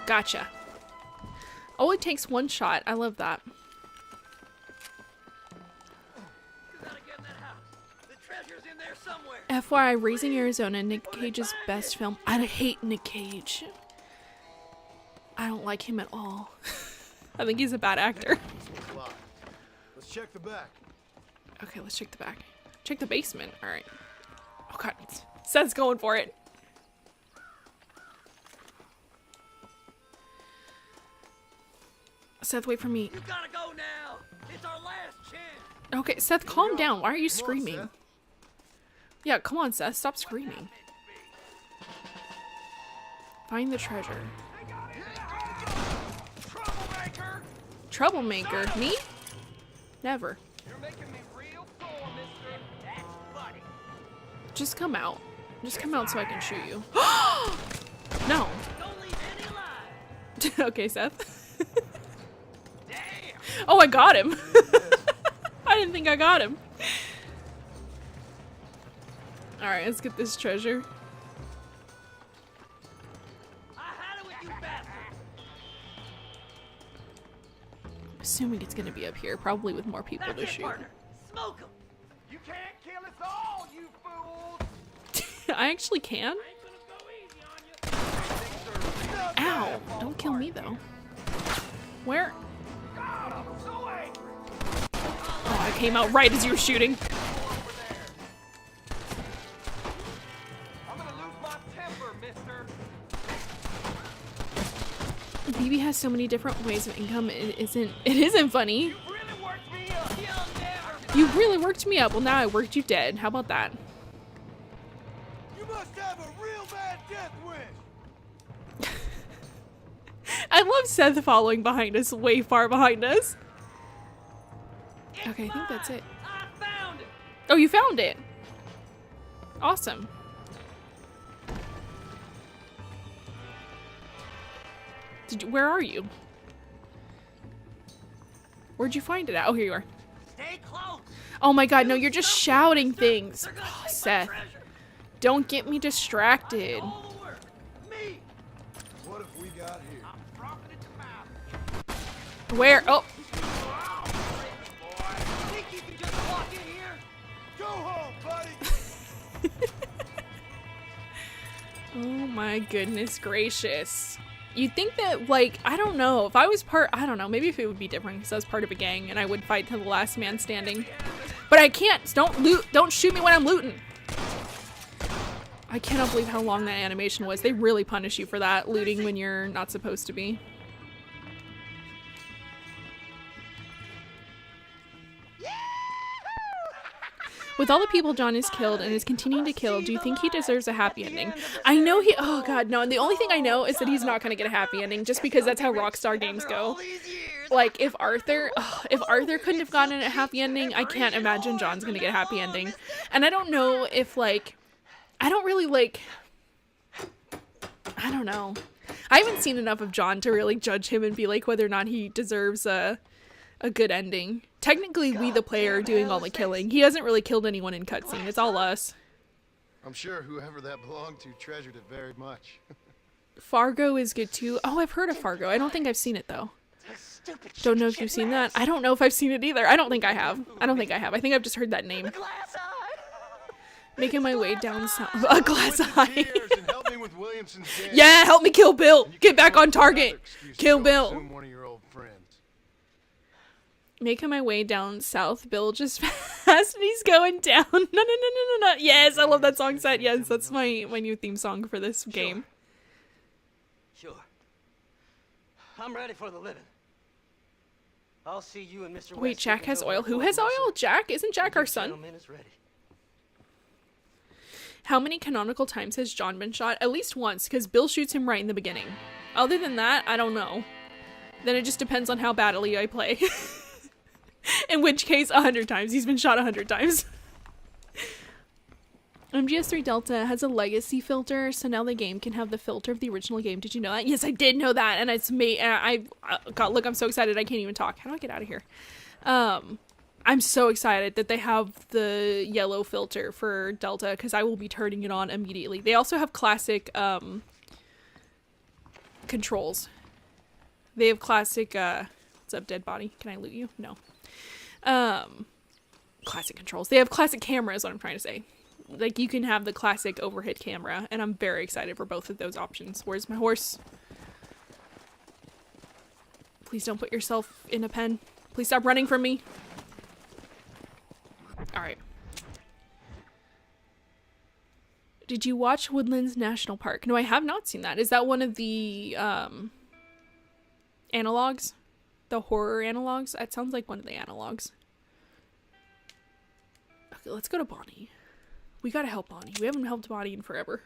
Gotcha. Oh, it takes 1 shot. I love that. You gotta get in that house. The treasure's in there somewhere. FYI, Raising Arizona, Nick Cage's best film. I hate Nick Cage. I don't like him at all. I think he's a bad actor. Locked. Let's check the back. Okay, let's check the back. Check the basement. All right. Oh god, Seth's going for it. Seth, wait for me. You gotta go now. It's our last chance. Okay, Seth, calm down. Why are you Come on, screaming? Seth. Yeah, come on, Seth. Stop screaming. Find the treasure. Troublemaker! Troublemaker? Me? Never. You're making me real sore, mister. That's funny. Just come out. Just come out so I can shoot you. No. Don't leave any alive. Okay, Seth. Damn! Oh, I got him. I didn't think I got him. Alright, let's get this treasure. I had it with you bastards. Assuming it's gonna be up here, probably with more people That's to it, shoot. partner. Smoke 'em. You can't kill us all, you fools. I actually can? Ain't gonna go easy on you. Ow! Don't kill me though. Where? God, I'm so angry. Oh, I came out right as you were shooting. I'm gonna lose my temper, mister. BB has so many different ways of income. It isn't funny. Really worked me up, young man. You really worked me up. Well, now I worked you dead. How about that? You must have a real bad death wish. I love Seth following behind us, way far behind us. Okay, I think that's it. I found it. Oh, you found it. Awesome. Where are you? Where'd you find it at? Oh, here you are. Stay close. Oh my god, no, you're just shouting things. They're gonna Oh, take my Seth, treasure. don't get me distracted. All the work. Me. What have we got here? I'm rocking at the mouth. Where? Oh, Think you can just walk in here? Go home, buddy. oh my goodness gracious. You'd think that, like, I don't know, if I was I don't know, maybe if it would be different because I was part of a gang and I would fight to the last man standing. But I can't. Don't shoot me when I'm looting. I cannot believe how long that animation was. They really punish you for that, looting when you're not supposed to be. With all the people John has killed and is continuing to kill, do you think he deserves a happy ending? I know he- oh god, no, and the only thing I know is that he's not gonna get a happy ending, just because that's how Rockstar games go. Like, if Arthur couldn't have gotten a happy ending, I can't imagine John's gonna get a happy ending. And I don't know if, like, I don't really, like, I don't know. I haven't seen enough of John to really judge him and be like whether or not he deserves a good ending. Technically, we the player are doing all the killing. He hasn't really killed anyone in cutscene. It's all us. I'm sure whoever that belonged to treasured it very much. Fargo is good too. Oh, I've heard of Fargo. I don't think I've seen it though. Don't know if you've seen that. I don't know if I've seen it either. I don't think I have. I think I've just heard that name. Glass eye. Making my way down south. A glass eye. And help me with Williamson's gang. Yeah, help me kill Bill. You can Get back come on up with another target. excuse to Kill go Bill. consume one of your old friends. Making my way down south. Bill just passed and he's going down. No, no, no, no, no, no. Yes, I love that song set. Yes, that's my new theme song for this game. Sure. I'm ready for the living. I'll see you and Mr. Wait, West Jack taking has over oil. the Who fort has myself. oil? Jack? Isn't Jack our son? Gentleman is ready. How many canonical times has John been shot? At least once, because Bill shoots him right in the beginning. Other than that, I don't know. Then it just depends on how badly I play. In which case, 100 times. He's been shot 100 times. MGS3 Delta has a legacy filter, so now the game can have the filter of the original game. Did you know that? Yes, I did know that, and it's me. God, look, I'm so excited I can't even talk. How do I get out of here? I'm so excited that they have the yellow filter for Delta, because I will be turning it on immediately. They also have classic controls. They have classic what's up, dead body? Can I loot you? No. Classic controls. They have classic cameras, what I'm trying to say. Like, you can have the classic overhead camera, and I'm very excited for both of those options. Where's my horse? Please don't put yourself in a pen. Please stop running from me. Alright. Did you watch Woodlands National Park? No, I have not seen that. Is that one of the, analogs? The horror analogs? That sounds like one of the analogs. Okay, let's go to Bonnie. We gotta help Bonnie. We haven't helped Bonnie in forever.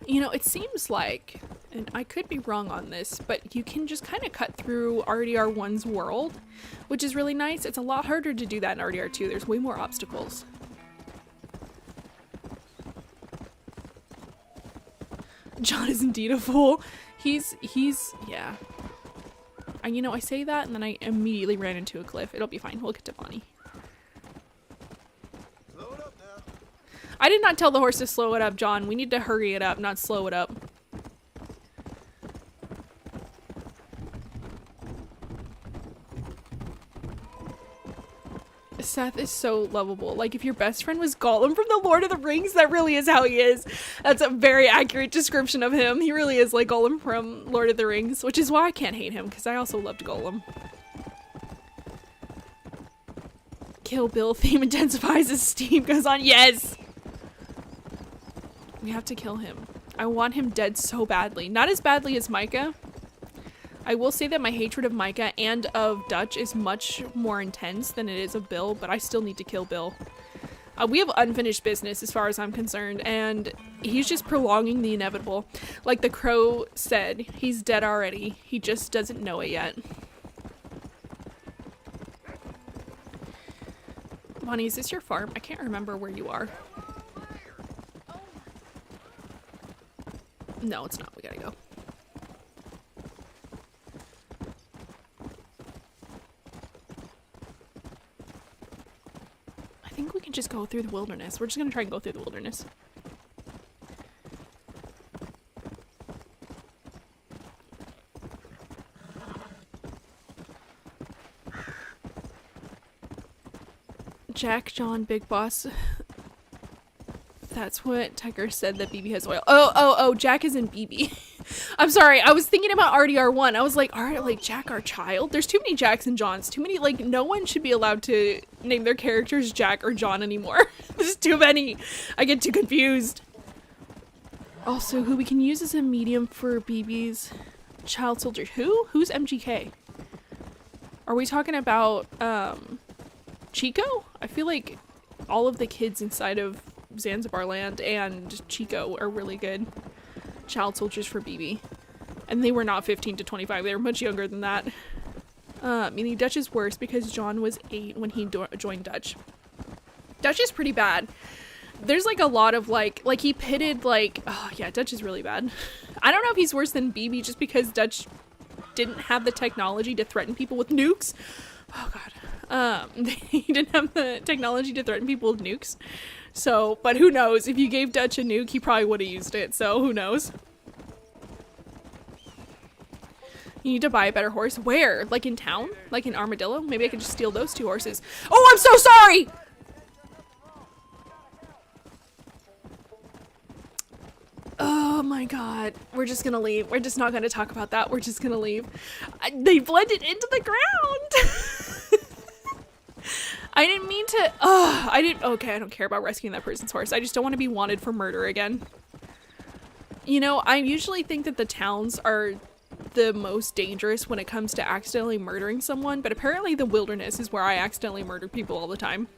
You know, it seems like, and I could be wrong on this, but you can just kind of cut through RDR1's world, which is really nice. It's a lot harder to do that in RDR2. There's way more obstacles. John is indeed a fool. He's, yeah. You know, I say that and then I immediately ran into a cliff. It'll be fine. We'll get to Bonnie. Slow it up now. I did not tell the horse to slow it up, John. We need to hurry it up, not slow it up. Seth is so lovable. Like, if your best friend was Gollum from the Lord of the Rings, that really is how he is. That's a very accurate description of him. He really is like Gollum from Lord of the Rings, which is why I can't hate him, because I also loved Gollum. Kill Bill theme intensifies as steam goes on. Yes! We have to kill him. I want him dead so badly. Not as badly as Micah. I will say that my hatred of Micah and of Dutch is much more intense than it is of Bill, but I still need to kill Bill. We have unfinished business as far as I'm concerned, and he's just prolonging the inevitable. Like the crow said, he's dead already. He just doesn't know it yet. Bonnie, is this your farm? I can't remember where you are. No, it's not. We gotta go. I think we can just go through the wilderness. We're just gonna try and go through the wilderness. Jack, John, Big Boss. That's what Tucker said that BB has oil. Oh, Jack is in BB. I'm sorry, I was thinking about RDR1. I was like, alright, like Jack our child? There's too many Jacks and Johns. Too many, like, no one should be allowed to name their characters Jack or John anymore. There's too many. I get too confused. Also, who we can use as a medium for BB's child soldier. Who? Who's MGK? Are we talking about, Chico? I feel like all of the kids inside of Zanzibar Land and Chico are really good child soldiers for BB. And they were not 15 to 25, they were much younger than that. Meaning Dutch is worse because John was 8 when he joined Dutch. Dutch is pretty bad. There's like a lot of like he pitted like, oh yeah, Dutch is really bad. I don't know if he's worse than BB just because Dutch didn't have the technology to threaten people with nukes. Oh god. He didn't have the technology to threaten people with nukes. So, but who knows? If you gave Dutch a nuke, he probably would have used it, so who knows? You need to buy a better horse. Where? Like in town? Like in Armadillo? Maybe I could just steal those 2 horses. Oh, I'm so sorry! Oh my god. We're just gonna leave. We're just not gonna talk about that. We're just gonna leave. They blended into the ground! I didn't mean to. Okay, I don't care about rescuing that person's horse. I just don't want to be wanted for murder again. You know, I usually think that the towns are the most dangerous when it comes to accidentally murdering someone, but apparently the wilderness is where I accidentally murder people all the time.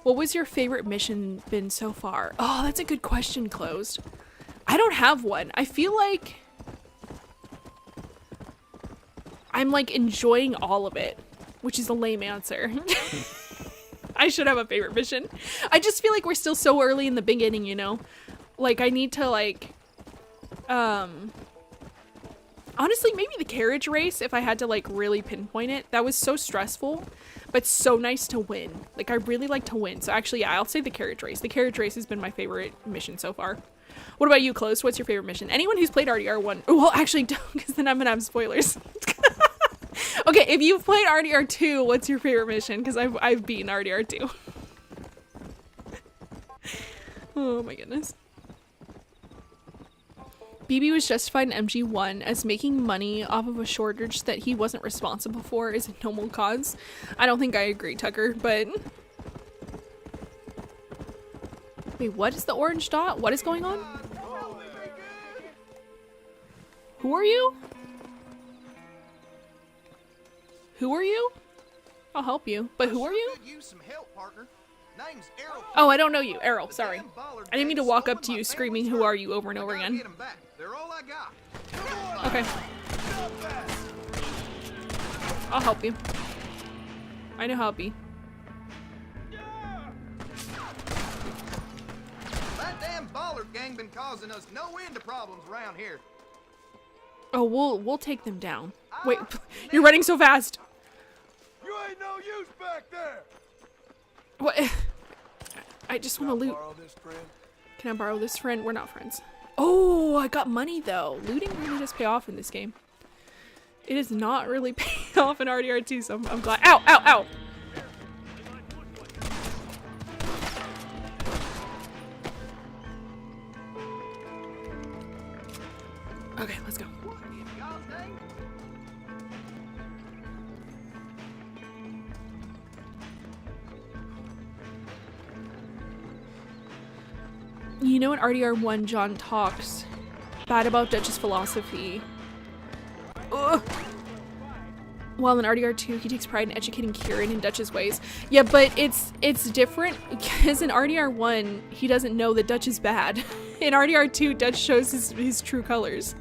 What was your favorite mission been so far? Oh, that's a good question, Closed. I don't have one. I feel like I'm like enjoying all of it, which is a lame answer. I should have a favorite mission. I just feel like we're still so early in the beginning, you know? Like I need to like, honestly, maybe the carriage race, if I had to like really pinpoint it. That was so stressful, but so nice to win. Like I really like to win. So actually, yeah, I'll say the carriage race. The carriage race has been my favorite mission so far. What about you, Close? What's your favorite mission? Anyone who's played RDR1, well, actually don't, because then I'm gonna have spoilers. Okay, if you've played RDR2, what's your favorite mission? Because I've beaten RDR2. Oh my goodness. BB was justified in MG1 as making money off of a shortage that he wasn't responsible for is a noble cause. I don't think I agree, Tucker, but... Wait, what is the orange dot? What is going on? Who are you? Who are you? I'll help you, but who are you? Oh, I don't know you. Errol, sorry. I didn't mean to walk up to you screaming, who are you, over and over again. Okay. I'll help you. I know how it be. That damn baller gang been causing us no end of problems around here. Oh, we'll take them down. Wait, you're running so fast. You ain't no use back there. What? I just want to loot. Can I borrow this, friend? We're not friends. Oh, I got money though. Looting really does pay off in this game. It is not really paying off in RDR2, so I'm glad. Ow, ow, ow! Okay, let's go. You know, in RDR1, John talks bad about Dutch's philosophy. Ugh. While in RDR2, he takes pride in educating Kieran in Dutch's ways. Yeah, but it's different because in RDR1, he doesn't know that Dutch is bad. In RDR2, Dutch shows his true colors.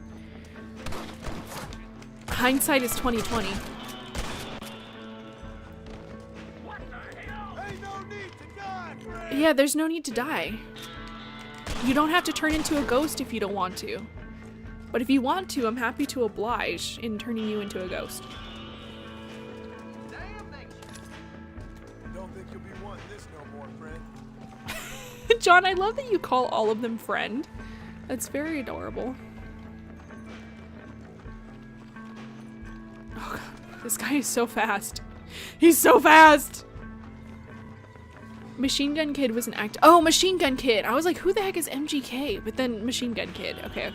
Hindsight is 20/20. Yeah, there's no need to die. You don't have to turn into a ghost if you don't want to. But if you want to, I'm happy to oblige in turning you into a ghost. Don't think you'll be wanting this no more, friend. John, I love that you call all of them friend. That's very adorable. Oh god, this guy is so fast. He's so fast! Machine Gun Kid was an act- Oh, Machine Gun Kid! I was like, who the heck is MGK? But then Machine Gun Kid. Okay.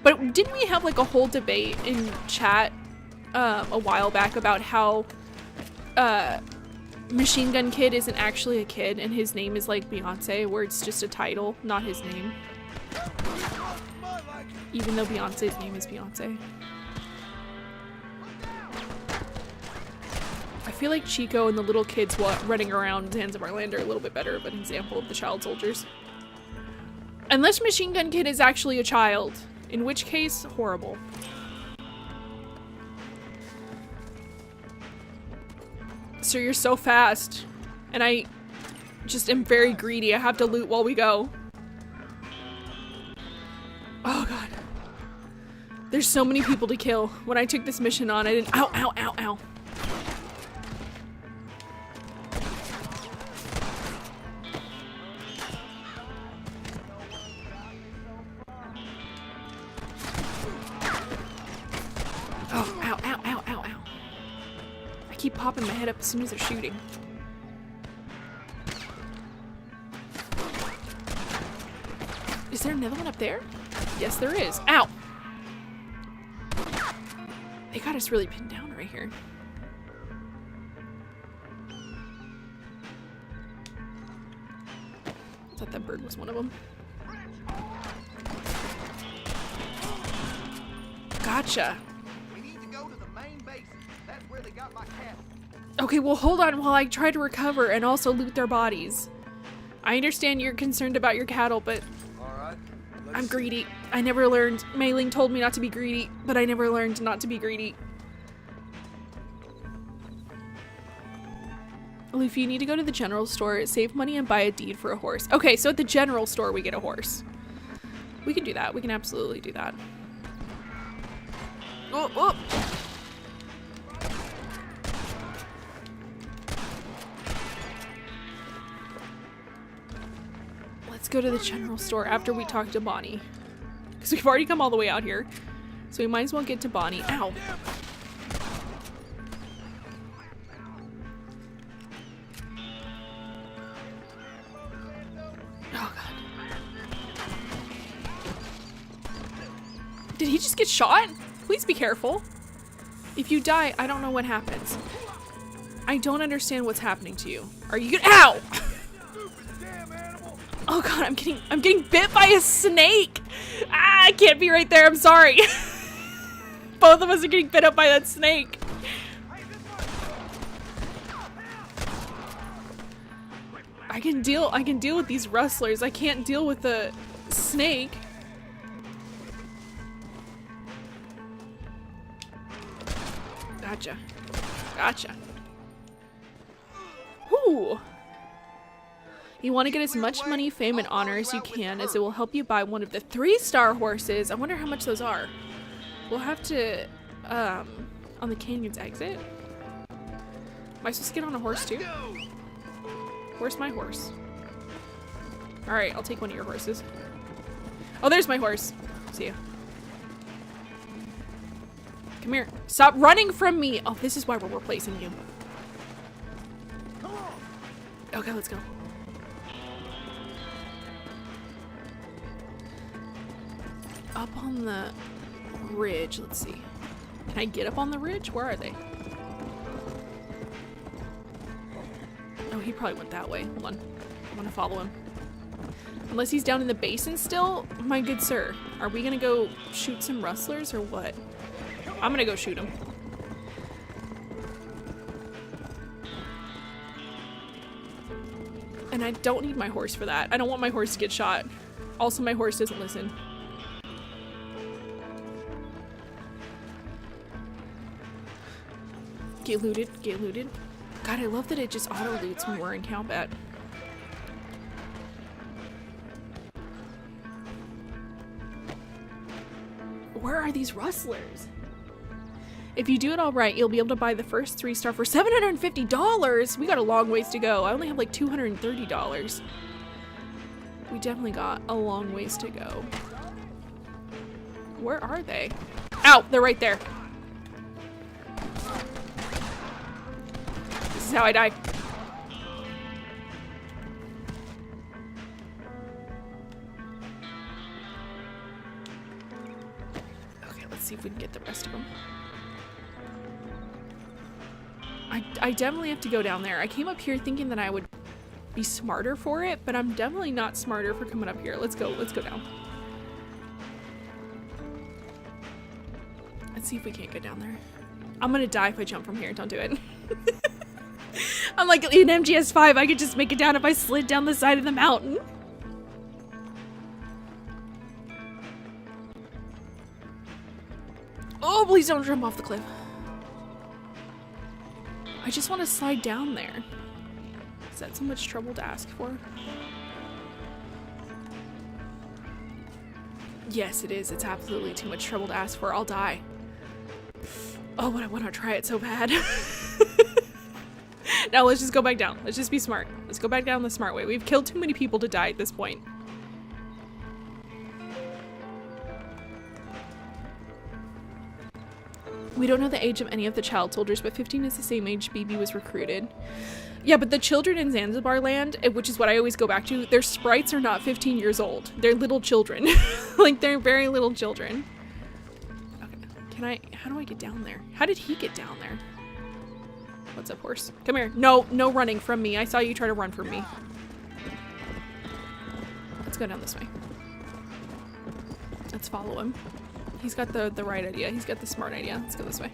But didn't we have like a whole debate in chat a while back about how Machine Gun Kid isn't actually a kid and his name is like Beyonce, where it's just a title, not his name. Even though Beyonce's name is Beyonce. I feel like Chico and the little kids running around Zanzibar Land are a little bit better of an example of the child soldiers. Unless Machine Gun Kid is actually a child, in which case, horrible. Sir, you're so fast, and I just am very greedy. I have to loot while we go. Oh god. There's so many people to kill. When I took this mission on, I didn't- Ow, ow, ow, ow. Oh, ow, ow, ow, ow, ow. I keep popping my head up as soon as they're shooting. Is there another one up there? Yes, there is. Ow! They got us really pinned down right here. I thought that bird was one of them. Gotcha. We need to go to the main basin. That's where they got my cattle. Okay, well hold on while I try to recover and also loot their bodies. I understand you're concerned about your cattle, but All right. I'm greedy. I never learned. Mei Ling told me not to be greedy, but I never learned not to be greedy. Luffy, you need to go to the general store, save money, and buy a deed for a horse. Okay, so at the general store we get a horse. We can do that. We can absolutely do that. Oh, oh. Let's go to the general store after we talk to Bonnie. Because we've already come all the way out here. So we might as well get to Bonnie. Ow! Oh god. Did he just get shot? Please be careful. If you die, I don't know what happens. I don't understand what's happening to you. Are you good? Ow! Oh god, I'm getting bit by a snake! Ah, I can't be right there, I'm sorry. Both of us are getting bit up by that snake. I can deal with these rustlers. I can't deal with the snake. Gotcha. Gotcha. Whoo! You want to get as much money, fame, and honor as you can, as it will help you buy one of the 3-star horses. I wonder how much those are. We'll have to, on the canyon's exit. Am I supposed to get on a horse too? Where's my horse? Alright, I'll take one of your horses. Oh, there's my horse. See ya. Come here. Stop running from me! Oh, this is why we're replacing you. Okay, let's go. Up on the ridge, let's see. Can I get up on the ridge? Where are they? Oh, he probably went that way. Hold on. I'm gonna follow him. Unless he's down in the basin still? My good sir. Are we gonna go shoot some rustlers or what? I'm gonna go shoot him. And I don't need my horse for that. I don't want my horse to get shot. Also, my horse doesn't listen. Get looted, get looted. God, I love that it just auto-loots when we're in combat. Where are these rustlers? If you do it all right, you'll be able to buy the first 3-star for $750. We got a long ways to go. I only have like $230. We definitely got a long ways to go. Where are they? Ow, they're right there. This is how I die. Okay, let's see if we can get the rest of them. I definitely have to go down there. I came up here thinking that I would be smarter for it, but I'm definitely not smarter for coming up here. Let's go down. Let's see if we can't get down there. I'm gonna die if I jump from here. Don't do it. I'm like in MGS5, I could just make it down if I slid down the side of the mountain. Oh, please don't jump off the cliff. I just want to slide down there. Is that so much trouble to ask for? Yes, it is. It's absolutely too much trouble to ask for. I'll die. Oh, but I want to try it so bad. Now let's just go back down. Let's just be smart. Let's go back down the smart way. We've killed too many people to die at this point. We don't know the age of any of the child soldiers, but 15 is the same age BB was recruited. Yeah, but the children in Zanzibar land, which is what I always go back to, their sprites are not 15 years old. They're little children. Like, they're very little children. Okay, how do I get down there? How did he get down there? What's up, horse? Come here. No running from me. I saw you try to run from me. Let's go down this way. Let's follow him. He's got the right idea. He's got the smart idea. Let's go this way.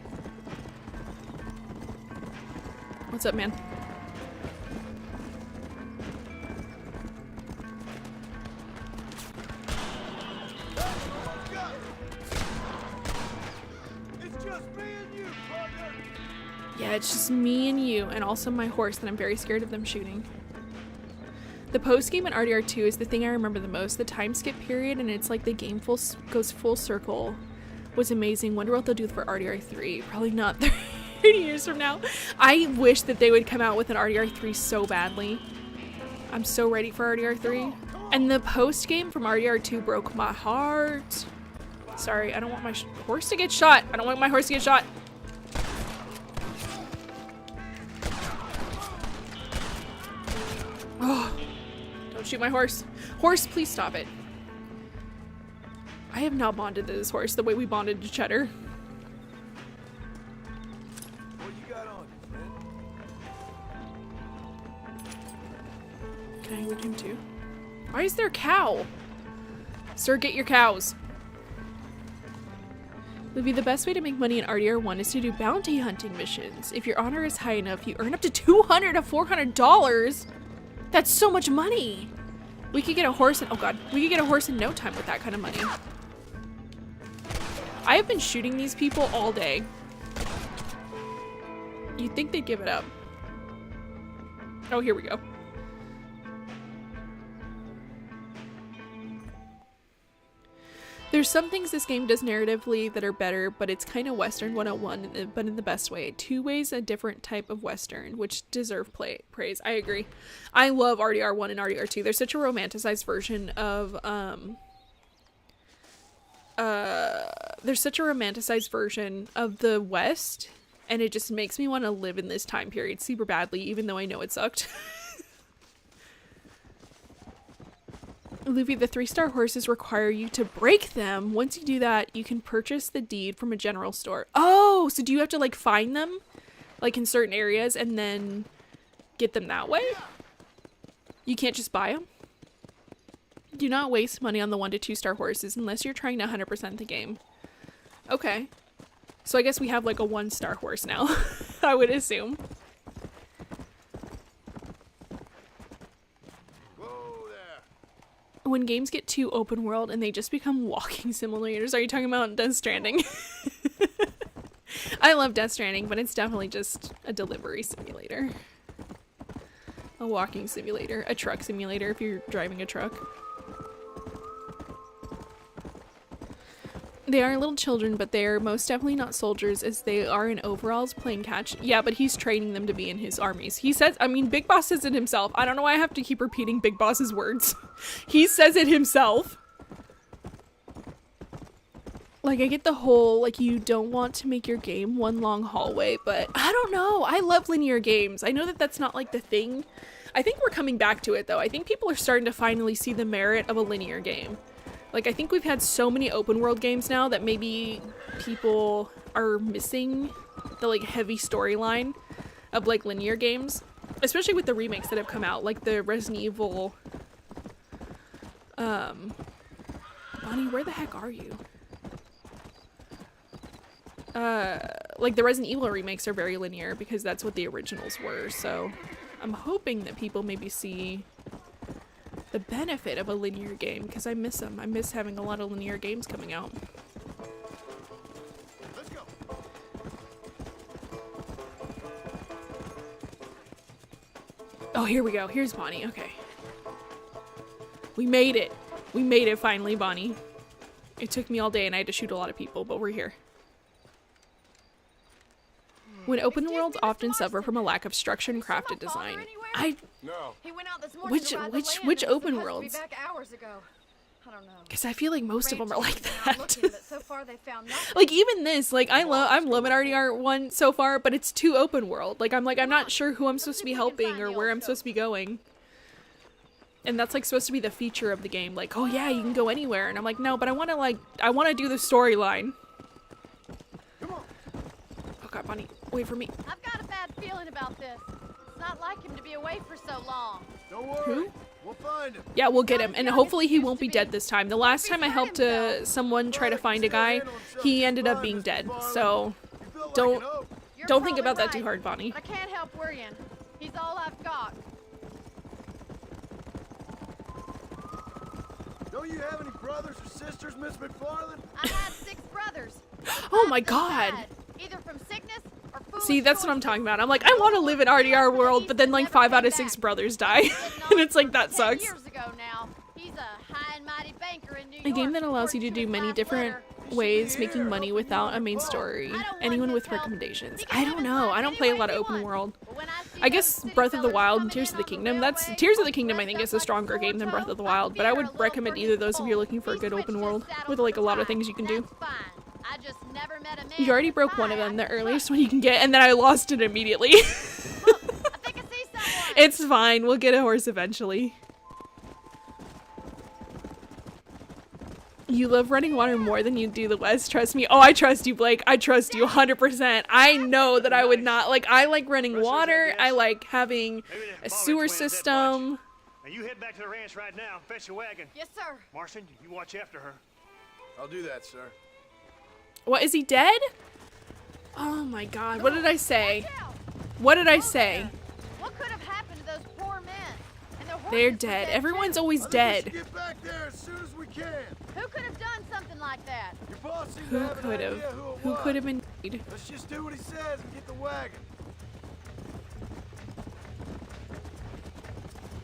What's up, man? It's just me and you, partner. Yeah, it's just me and you, and also my horse that I'm very scared of them shooting. The post-game in RDR2 is the thing I remember the most. The time skip period, and it's like the game goes full circle, was amazing. Wonder what they'll do for RDR3. Probably not 30 years from now. I wish that they would come out with an RDR3 so badly. I'm so ready for RDR3. And the post-game from RDR2 broke my heart. Sorry, I don't want my horse to get shot. I don't want my horse to get shot. Oh. Don't shoot my horse. Horse, please stop it. I have not bonded to this horse the way we bonded to Cheddar. What you got on you, friend? Can I loot him too? Why is there a cow? Sir, get your cows. Livy, the best way to make money in RDR1 is to do bounty hunting missions. If your honor is high enough, you earn up to $200 to $400. That's so much money. We could get a horse in, oh god, we could get a horse in no time with that kind of money. I have been shooting these people all day. You'd think they'd give it up. Oh, here we go. There's some things this game does narratively that are better, but it's kind of Western 101, but in the best way. Two ways a different type of Western, which deserve praise. I agree. I love RDR1 and RDR2. There's such a romanticized version of, there's such a romanticized version of the West, and it just makes me want to live in this time period super badly, even though I know it sucked. Luffy, the 3-star horses require you to break them. Once you do that, you can purchase the deed from a general store. Oh, so do you have to like find them like in certain areas and then get them that way? You can't just buy them? Do not waste money on the 1 to 2 star horses unless you're trying to 100% the game. Okay. So I guess we have like a 1 star horse now, I would assume. Whoa there. When games get too open world and they just become walking simulators, are you talking about Death Stranding? I love Death Stranding, but it's definitely just a delivery simulator. A walking simulator. A truck simulator if you're driving a truck. They are little children, but they are most definitely not soldiers as they are in overalls playing catch. Yeah, but he's training them to be in his armies. He says, I mean, Big Boss says it himself. I don't know why I have to keep repeating Big Boss's words. He says it himself. Like, I get the whole, like, you don't want to make your game one long hallway, but I don't know. I love linear games. I know that that's not, like, the thing. I think we're coming back to it, though. I think people are starting to finally see the merit of a linear game. Like, I think we've had so many open world games now that maybe people are missing the, like, heavy storyline of, like, linear games. Especially with the remakes that have come out, like the Resident Evil... Bonnie, where the heck are you? Like the Resident Evil remakes are very linear because that's what the originals were, so I'm hoping that people maybe see the benefit of a linear game because I miss them. I miss having a lot of linear games coming out. Let's go. Oh, here we go. Here's Bonnie. Okay. We made it. We made it finally, Bonnie. It took me all day and I had to shoot a lot of people, but we're here. When open worlds often suffer from a lack of structure and crafted design. No. He went out this morning Which to ride the which land which and was open supposed to be worlds? back hours ago. I don't know. Because I feel like most of them are like Ranchers have been out that. looking, but so far they found nothing. Like even this, like I'm loving RDR1 so far, but it's too open world. Like I'm not sure who I'm supposed to be helping or where I'm supposed to be going. And that's like supposed to be the feature of the game. Like, oh yeah, you can go anywhere. And I'm like, no, but I want to do the storyline. Oh god, Bonnie, wait for me. I've got a bad feeling about this. It's not like him to be away for so long. Don't worry. Who? We'll find him. Yeah, we'll get him, and hopefully he won't be dead this time. The last time I helped someone try to find a guy, he ended up being dead. So don't You're think about probably that too right, hard, Bonnie. but I can't help worrying. He's all I've got. Don't you have any brothers or sisters, Miss McFarland? I had 6 brothers. Oh my Lots of god. bad, either from sickness or foolish See, that's what I'm choices. talking about. I'm like, I want to live in RDR world, but then like 5 out of 6 brothers die, and it's like that 10 sucks. years ago now. He's a high and mighty banker in New A game York, that allows you to according do his many last different letter. ways making money without a main story. Anyone with recommendations. I don't know. I don't play a lot of open world. I guess Breath of the Wild and Tears of the Kingdom. Tears of the Kingdom I think is a stronger game than Breath of the Wild, but I would recommend either of those if you're looking for a good open world with like a lot of things you can do. You already broke one of them, the earliest one you can get, and then I lost it immediately. It's fine. We'll get a horse eventually. You love running water more than you do the West. Trust me. Oh, I trust you, Blake. I trust you 100%. I know that I would not. Like, I like running water. I like having a sewer system. Now you head back to the ranch right now and fetch a wagon. Yes, sir. Marston, you watch after her. I'll do that, sir. What, is he dead? Oh my god. What did I say? What did I say? What could have happened to those poor men? And their They're horses were dead. too. Everyone's always I think we dead. should get back there as soon as we can. Who could have done something like that? Your boss seemed Who to have an could have? idea who it Who was. could have indeed? Let's just do what he says and get the wagon.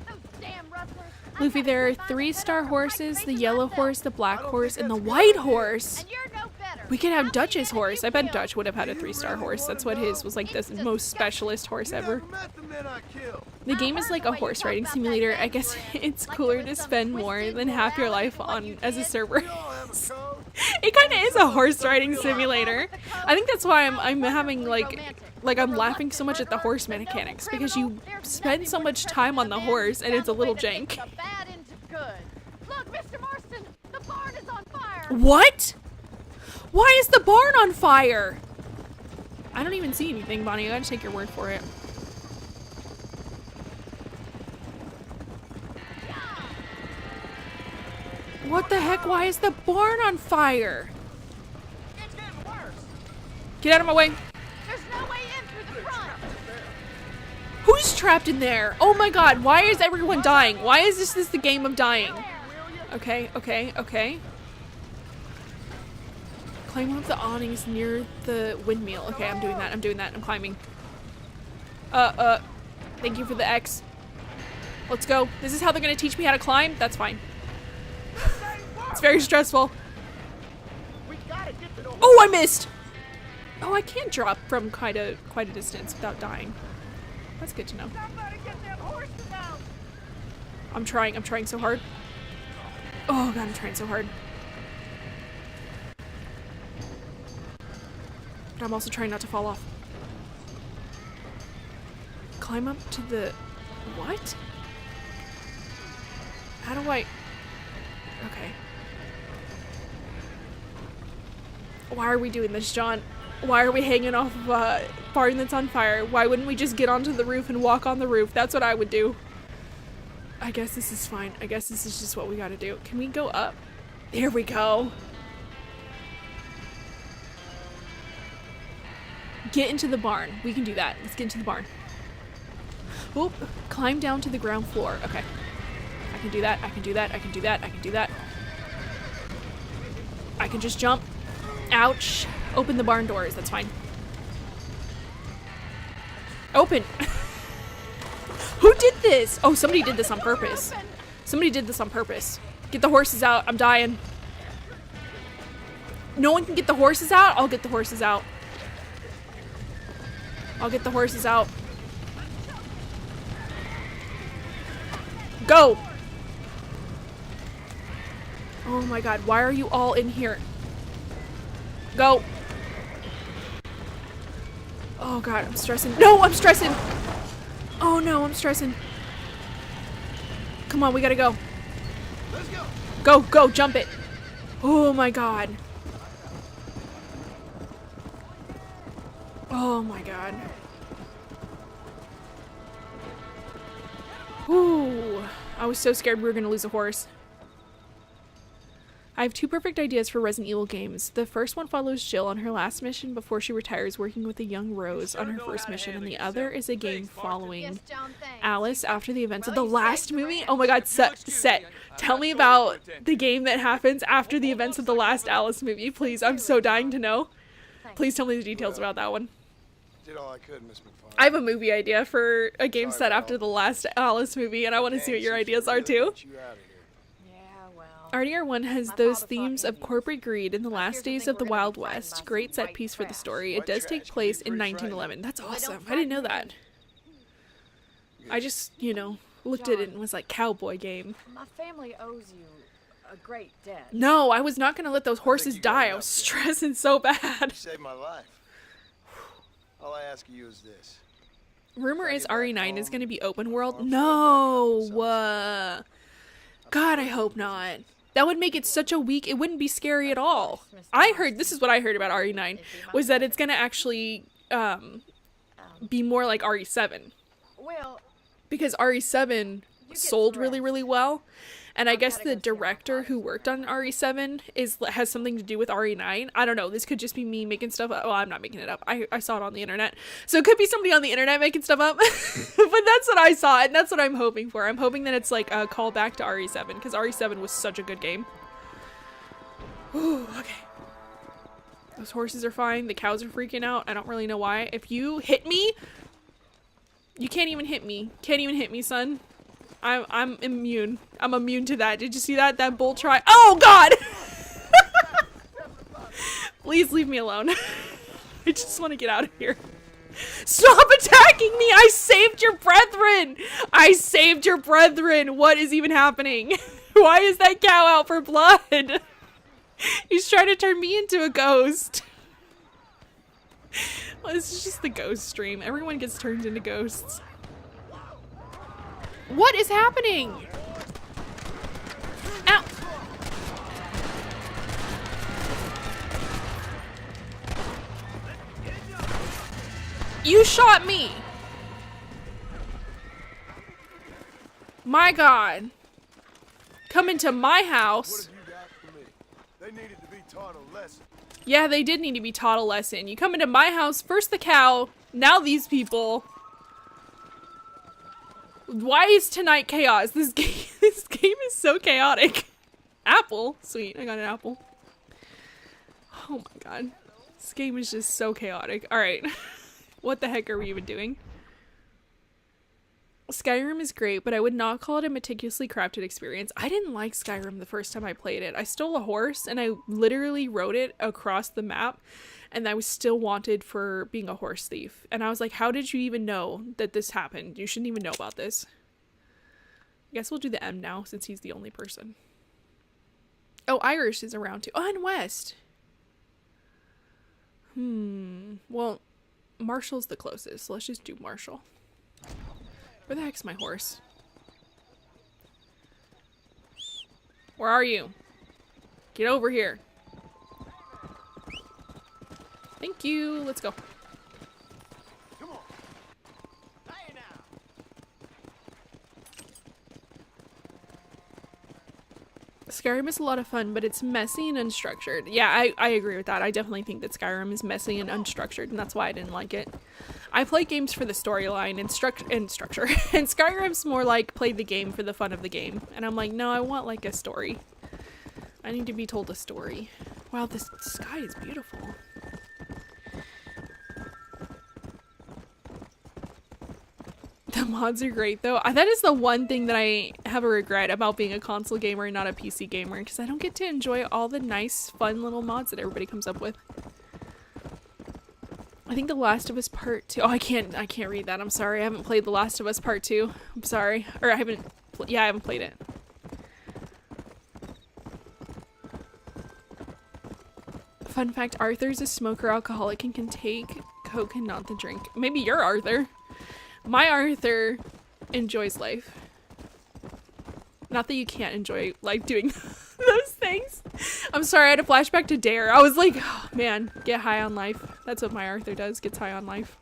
Those damn rustlers. Luffy, there are 3-star horses, the yellow horse, the black horse, and the white horse. And you're no better. We could How have many Dutch's men horse. I you bet killed? Dutch would have had a 3-star horse. That's what his was like, the most specialist horse You ever. never met the men I killed. The game is like a horse riding simulator. I guess it's cooler to spend more than half your life on as a server. We all have a code. It kind of is a horse riding simulator. I think that's why I'm having like I'm laughing so much at the horse mechanics because you spend so much time on the horse and it's a little jank. The bad into good. Look, Mr. Marston, the barn is on fire. What? Why is the barn on fire? I don't even see anything, Bonnie. I gotta take your word for it. What the heck? Why is the barn on fire? It's getting worse. Get out of my way. There's no way in through the front. Who's trapped in there? Oh my god, why is everyone dying? Why is this the game of dying? Okay, okay, okay. Climb up the awnings near the windmill. Okay, I'm doing that, I'm doing that, I'm climbing. Thank you for the X. Let's go. This is how they're gonna teach me how to climb? That's fine. It's very stressful. Oh, I missed! Oh, I can't drop from quite a distance without dying. That's good to know. I'm trying so hard. Oh god, I'm trying so hard. But I'm also trying not to fall off. Climb up to the... What? How do I... Okay. Why are we doing this, John? Why are we hanging off of a barn that's on fire? Why wouldn't we just get onto the roof and walk on the roof? That's what I would do. I guess this is fine. I guess this is just what we gotta do. Can we go up? Here we go. Get into the barn. We can do that. Let's get into the barn. Oop. Climb down to the ground floor. Okay. I can do that. I can do that. I can do that. I can do that. I can just jump. Ouch. Open the barn doors. That's fine. Open. Who did this? Oh, somebody did this on purpose. Somebody did this on purpose. Get the horses out. I'm dying. No one can get the horses out? I'll get the horses out. I'll get the horses out. Go! Oh my god, why are you all in here? Go! Oh god, I'm stressing. No, I'm stressing! Oh no, I'm stressing. Come on, we gotta go. Let's go. Go, go, jump it. Oh my god. Oh my god. Ooh, I was so scared we were gonna lose a horse. I have two perfect ideas for Resident Evil games. The first one follows Jill on her last mission before she retires working with a young Rose on her first mission, and the other is a game following Yes, John, thanks. Alice after the events of the last movie. Oh my god, Set. Tell me about the game that happens after the events of the last Alice movie, please. I'm so dying to know. Please tell me the details about that one. Did all I could, Miss McFarland. I have a movie idea for a game set after the last Alice movie, and I want to see what your ideas are too. RDR1 has those themes of corporate greed in the last days of the Wild West. Great set piece for the story. It does take place in 1911. That's awesome. I didn't know that. I just, you know, looked at it and was like, cowboy game. My family owes you a great debt. No, I was not going to let those horses die. I was stressing so bad. You saved my life. All I ask of you is this. Rumor is RE9 is going to be open world. No. God, I hope not. That would make it such a weak, it wouldn't be scary at all. This is what I heard about RE9, was that it's going to actually be more like RE7. Well, Because RE7 sold really, really well. And I guess the director who worked on RE7 has something to do with RE9. I don't know. This could just be me making stuff up. Well, I'm not making it up. I saw it on the internet. So it could be somebody on the internet making stuff up. But that's what I saw, and that's what I'm hoping for. I'm hoping that it's like a callback to RE7, because RE7 was such a good game. Ooh, okay. Those horses are fine. The cows are freaking out. I don't really know why. If you hit me, you can't even hit me. Can't even hit me, son. I'm immune. I'm immune to that. Did you see that? That bull try. Oh god! Please leave me alone. I just want to get out of here. Stop attacking me! I saved your brethren! I saved your brethren! What is even happening? Why is that cow out for blood? He's trying to turn me into a ghost. Well, this is just the ghost stream. Everyone gets turned into ghosts. What is happening? Ow! You shot me! My god. Come into my house. What have you taught a lesson. Yeah, they did need to be taught a lesson. You come into my house, first the cow, now these people. Why is tonight chaos? This game is so chaotic. Apple. Sweet, I got an apple. Oh my god. This game is just so chaotic. Alright. What the heck are we even doing? Skyrim is great, but I would not call it a meticulously crafted experience. I didn't like Skyrim the first time I played it. I stole a horse and I literally rode it across the map, and I was still wanted for being a horse thief. And I was like, how did you even know that this happened? You shouldn't even know about this. I guess we'll do the M now since he's the only person. Oh, Irish is around too. Oh, and West. Well, Marshall's the closest, so let's just do Marshall. Where the heck's my horse? Where are you? Get over here. Thank you. Let's go. Come on. Hey now. Skyrim is a lot of fun, but it's messy and unstructured. Yeah, I agree with that. I definitely think that Skyrim is messy and unstructured, and that's why I didn't like it. I play games for the storyline and structure, and Skyrim's more like play the game for the fun of the game. And I'm like, no, I want like a story. I need to be told a story. Wow, this sky is beautiful. The mods are great though. That is the one thing that I have a regret about being a console gamer and not a PC gamer, because I don't get to enjoy all the nice, fun little mods that everybody comes up with. I think The Last of Us Part 2. Oh, I can't read that. I'm sorry. I haven't played The Last of Us Part 2. I'm sorry. Or I haven't played it. Fun fact, Arthur's a smoker alcoholic and can take Coke and not the drink. Maybe you're Arthur. My Arthur enjoys life. Not that you can't enjoy life doing those things. I'm sorry, I had a flashback to Dare. I was like, oh, man, get high on life. That's what my Arthur does, gets high on life.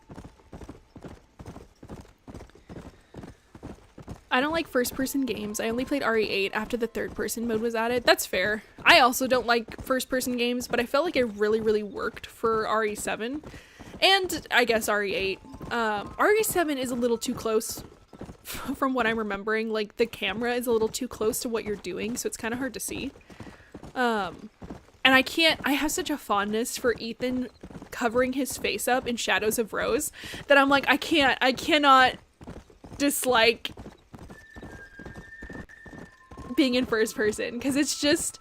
I don't like first-person games. I only played RE8 after the third-person mode was added. That's fair. I also don't like first-person games, but I felt like it really, really worked for RE7. And I guess RE8. RE7 is a little too close from what I'm remembering. Like, the camera is a little too close to what you're doing, so it's kind of hard to see. And I have such a fondness for Ethan covering his face up in Shadows of Rose that I'm like, I cannot dislike being in first person, because it's just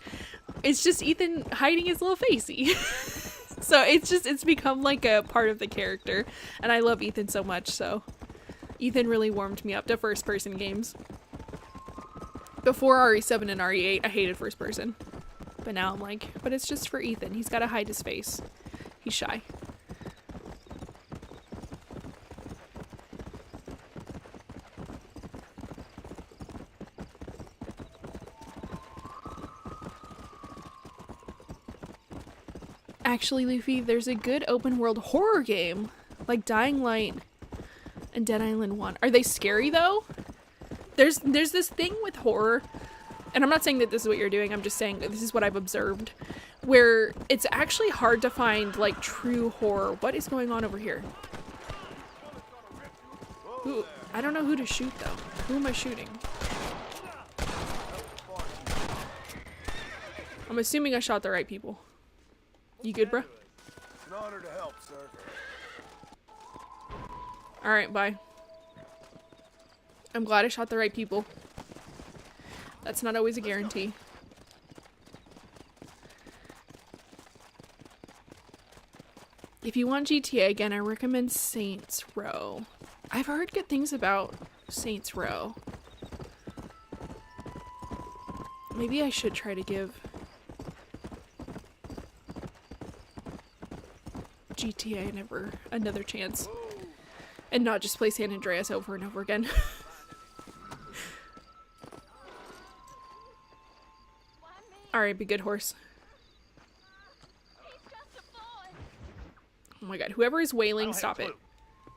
Ethan hiding his little facey. So it's become like a part of the character, and I love Ethan so much. So Ethan really warmed me up to first person games. Before RE7 and RE8 I hated first person, but now I'm like, but it's just for Ethan, he's gotta hide his face, he's shy. Actually, Luffy, there's a good open world horror game like Dying Light and Dead Island 1. Are they scary though? There's this thing with horror, and I'm not saying that this is what you're doing, I'm just saying that this is what I've observed, where it's actually hard to find like true horror. What is going on over here? Ooh, I don't know who to shoot though. Who am I shooting? I'm assuming I shot the right people. You good, bro? It's an honor to help, sir. Alright, bye. I'm glad I shot the right people. That's not always a guarantee. If you want GTA again, I recommend Saints Row. I've heard good things about Saints Row. Maybe I should try to give GTA another chance and not just play San Andreas over and over again. Alright, be good, horse. Oh my god, whoever is wailing, stop it.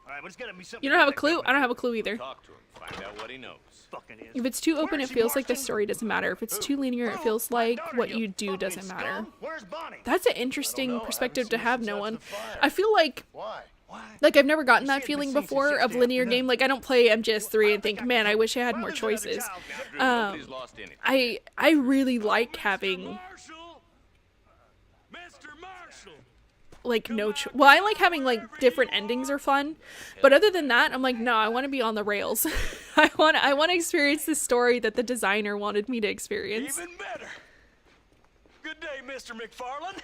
Alright, right, but it's gotta be something. You don't have a clue? I don't have a clue either. Talk to him. Find out what he knows. Fucking is. If it's too open, it feels like the story doesn't matter. If it's too linear, it feels like what you do Fucking doesn't matter. scum. Where's Bonnie? That's an interesting perspective to have, no one. I feel Why? like I've never gotten that feeling before of linear game. Like, I don't play MGS3 and think, man, I wish I had more choices. Nobody's lost anything. I really like having Marshall! Mr. Marshall! like well, I like having like different endings are fun, but other than that, I'm like, no, I want to be on the rails. I want to experience the story that the designer wanted me to experience. Even better. Good day, Mr. McFarlane.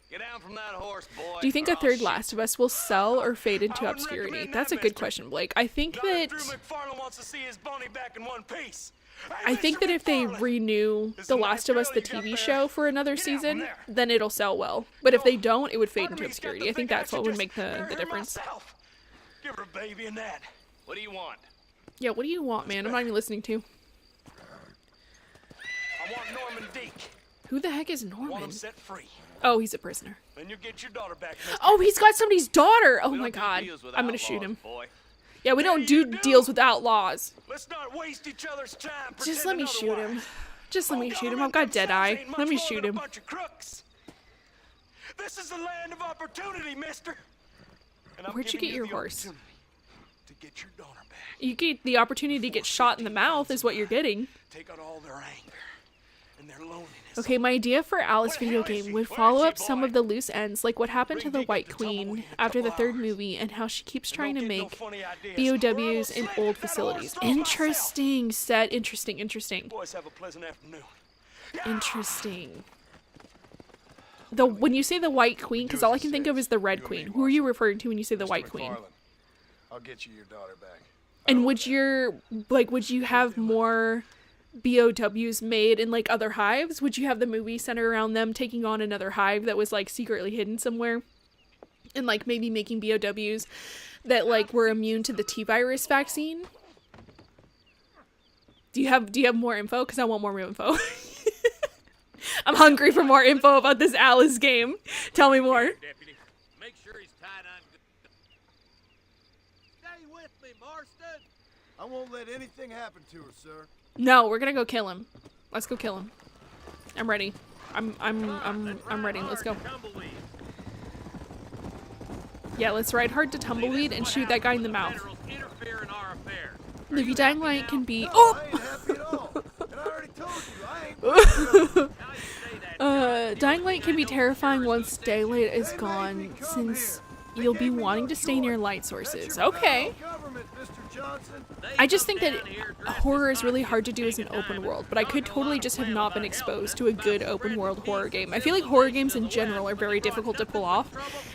Get down from that horse, boy. Do you think a Oh, third shit. Last of Us will sell or fade into I wouldn't obscurity? recommend That's a that, good mister. question, Blake. I think Not that if Drew McFarlane wants to see his Bonnie back in one piece. Hey, I think Mr. that if they McFarlane, renew This The is a Last nice of Us, the girl you got TV there. show, for another Get out from season, there. then it'll sell well. But if they don't, it would fade Part of into me's got to obscurity. I think think that's I what should would make just the bury her difference. myself. Give her a baby and that. What do you want? Yeah, what do you want, man? I'm not even listening to. I want Norman Deek. Who the heck is I want him Norman? set free. Oh, he's a prisoner. Then you get your daughter back, mister. Oh, he's got somebody's daughter! Oh We my don't do god. deals with I'm gonna shoot outlaws, him. Boy. Yeah, we don't Yeah, do you do. deals with outlaws. Let's not waste each other's time. Just let me pretending shoot him. otherwise. Just let Oh, me shoot him. government I've got themselves Deadeye. ain't much Let me more shoot than a him. bunch of crooks. This is the land of opportunity, mister. And I'm Where'd you giving get your the horse? opportunity to get your daughter back. You get the opportunity to get shot in the mouth is what you're getting. Take out all their anger and their loneliness. Okay, my idea for Alice video game would follow up some of the loose ends, like what happened to the White Queen after the third movie and how she keeps trying to make BOWs in old facilities. Interesting set. Interesting. Boys, have a pleasant afternoon. Interesting. When you say the White Queen, because all I can think of is the Red Queen. Who are you referring to when you say the White Queen? I'll get you your daughter back. And would you have more BOWs made in like other hives? Would you have the movie center around them taking on another hive that was like secretly hidden somewhere? And like maybe making BOWs that like were immune to the T-virus vaccine? Do you have more info? Because I want more info. I'm hungry for more info about this Alice game. Tell me more. Deputy, make sure he's tied on good. Stay with me, Marston. I won't let anything happen to her, sir. No, we're gonna go kill him. Let's go kill him. I'm ready. I'm ready. Let's go. Tumbleweed. Yeah, let's ride hard to Tumbleweed and shoot that guy in the mouth. Federals interfere in our affairs. Livy Dying Light can be. I Oh! ain't happy at all. And I already told you, I ain't. Dying Light can be terrifying once daylight is gone, since you'll be wanting to stay near light sources. Okay. Government, Mr. Johnson. I just think that horror is really hard to do as an open world, but I could totally just have not been exposed to a good open world horror game. I feel like horror games in general are very difficult to pull off,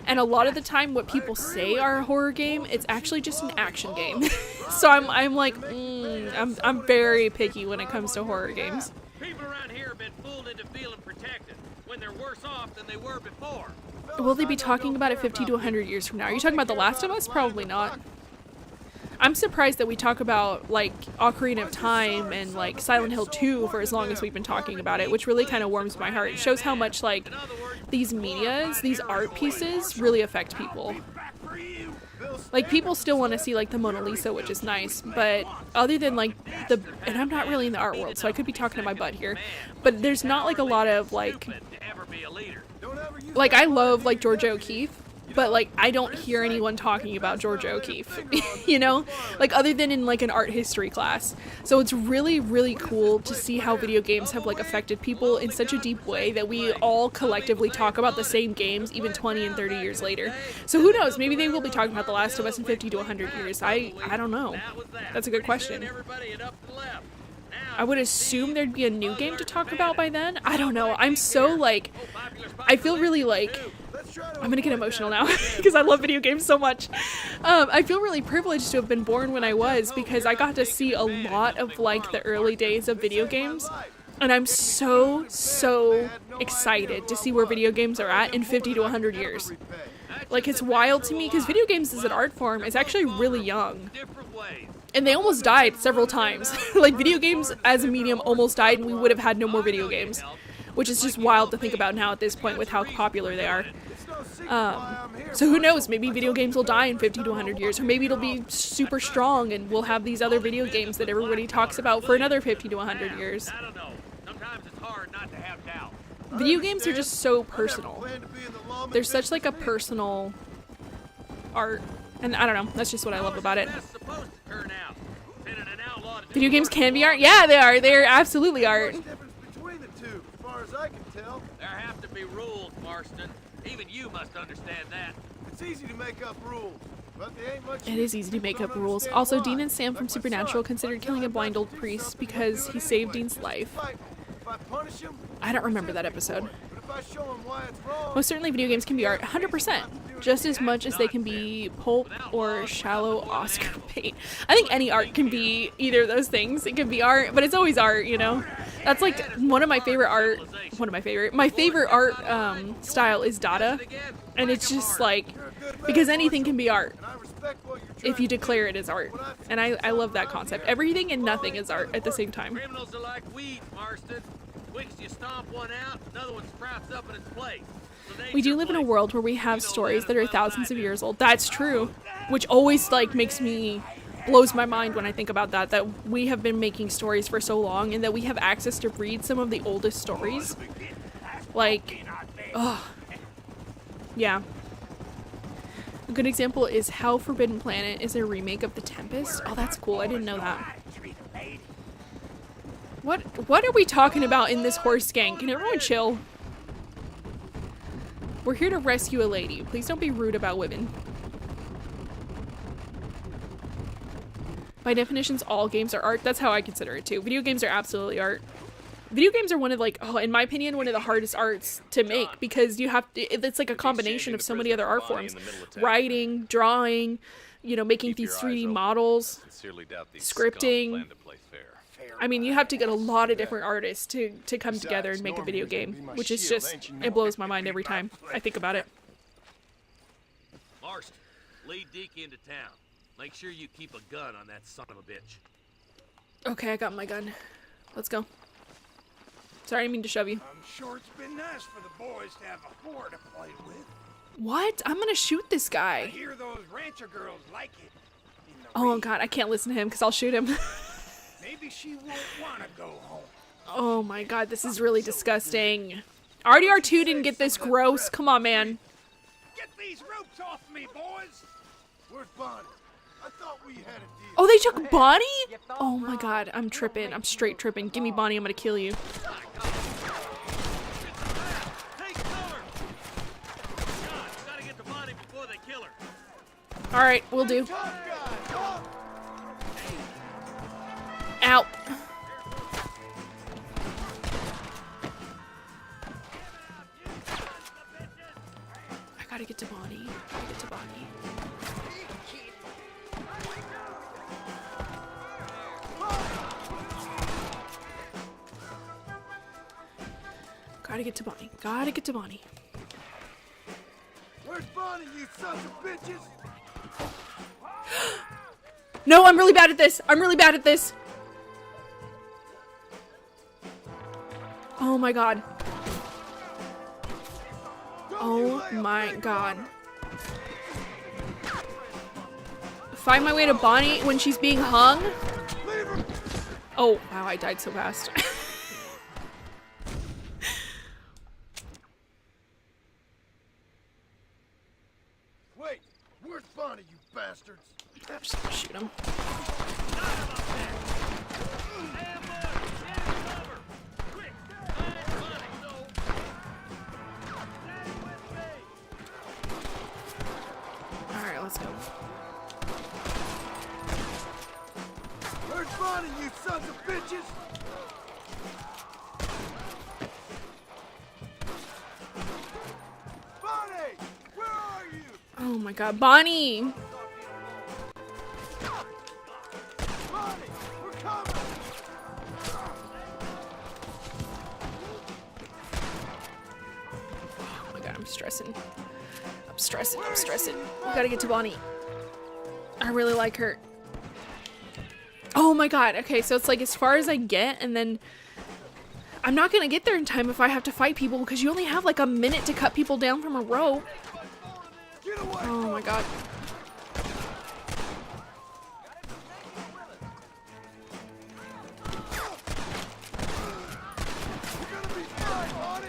and a lot of the time what people say are a horror game, it's actually just an action game. So I'm like, I'm very picky when it comes to horror games. People around here have been fooled into feeling protected when they're worse off than they were before. Will they be talking about it 50 to 100 years from now? Are you talking about The Last of Us? Probably not. I'm surprised that we talk about, like, Ocarina of Time and, like, Silent Hill 2 for as long as we've been talking about it, which really kind of warms my heart. It shows how much, like, these medias, these art pieces, really affect people. Like, people still want to see, like, the Mona Lisa, which is nice, but other than, like, and I'm not really in the art world, so I could be talking to my butt here, but there's not, like, a lot of, like, I love, like, Georgia O'Keeffe, but, like, I don't hear anyone talking about Georgia O'Keeffe, you know? Like, other than in, like, an art history class. So it's really, really cool to see how video games have, like, affected people in such a deep way that we all collectively talk about the same games even 20 and 30 years later. So who knows? Maybe they will be talking about The Last of Us in 50 to 100 years. I don't know. That's a good question. I would assume there'd be a new game to talk about by then. I don't know. I'm so, like, I feel really, like, I'm gonna get emotional now because I love video games so much. I feel really privileged to have been born when I was, because I got to see a lot of, like, the early days of video games. And I'm so excited to see where video games are at in 50 to 100 years. Like, it's wild to me because video games as an art form is actually really young. And they almost died several times. Like, video games as a medium almost died and we would have had no more video games. Which is just wild to think about now at this point with how popular they are. So who knows, maybe video games will die in 50 to 100 years, or maybe it'll be super strong and we'll have these other video games that everybody talks about for another 50 to 100 years. I don't know. Sometimes it's hard not to have doubt. Video games are just so personal. They're such like a personal art, and I don't know, that's just what I love about it. That's supposed to turn out. Been an outlaw to do Video games can be art? Yeah, they are. They're absolutely art. What's the difference between the two, as far as I can tell? There have to be rules, Marston. Even you must understand that. It's easy to make up rules, but they ain't much It is easy to make up rules. Also, Dean and Sam from Supernatural considered killing a blind old priest because he saved Dean's life. If I punish him, I don't remember that episode. but if I show him why it's wrong, Most certainly video games can be art, 100%. Just as much as they can be pulp or shallow Oscar bait. I think any art can be either of those things. It can be art, but it's always art, you know? That's like one of my favorite art, my favorite art style is Dada. And it's just like, because anything can be art and I respect what you're trying if you declare it as art. And I love that concept. Everything and nothing is art at the same time. Criminals are like weeds, Marston. Quickest you stomp one out, another one sprouts up in its place. So name's We do your live in a place. world where we have stories that are thousands of years old. That's true. Which always like blows my mind when I think about that we have been making stories for so long and that we have access to read some of the oldest stories. Like, ugh. Yeah. A good example is how Forbidden Planet is a remake of The Tempest. Oh, that's cool. I didn't know that. What are we talking about in this horse gang? Can everyone chill? We're here to rescue a lady. Please don't be rude about women. By definitions, all games are art. That's how I consider it too. Video games are absolutely art. Video games are one of like, in my opinion, one of the hardest arts to make because you have to, it's like a combination of so many other art forms. Writing, drawing, you know, making these 3D models, scripting. I mean, you have to get a lot of different artists to come together and make a video game, which is just, it blows my mind every time I think about it. Marston, lead Deke into town. Make sure you keep a gun on that son of a bitch. Okay, I got my gun. Let's go. Sorry, I didn't mean to shove you. I'm sure it's been nice for the boys to have a whore to play with. What? I'm gonna shoot this I guy. hear those rancher girls like it. In the Oh rain. god, I can't listen to him because I'll shoot him. Maybe she won't want to go home. Oh my god, this is really disgusting. RDR2 didn't get this gross. Come on, man. Get these ropes off me, boys! Where's Bonnie? I thought we had a deal. Oh, they took Bonnie? Oh my god, I'm tripping. I'm straight tripping. Give me Bonnie, I'm gonna kill you. Take cover! John, you gotta get to Bonnie before they kill her. Alright, we'll do. Tough guy, huh? Ow. I gotta get to Bonnie. I gotta get to Bonnie. Gotta get to Bonnie. Gotta get to Bonnie. Where's Bonnie, you sons of bitches? No, I'm really bad at this. I'm really bad at this. Oh my god. Oh my god. Find my way to Bonnie when she's being hung. Oh, wow, I died so fast. Wait, where's Bonnie, you bastards? I'm just gonna shoot him. Alright, let's go. Where's Bonnie, you sons of bitches? Bonnie, where are you? Oh my god, Bonnie! Bonnie, we're coming! Oh my god, I'm stressing. I'm stressing, I'm stressing. We gotta get to Bonnie. I really like her. Oh my god, okay, so it's like as far as I get, and then I'm not gonna get there in time if I have to fight people because you only have like a minute to cut people down from a rope. Get away! Oh my god. You're gonna be fine, Bonnie!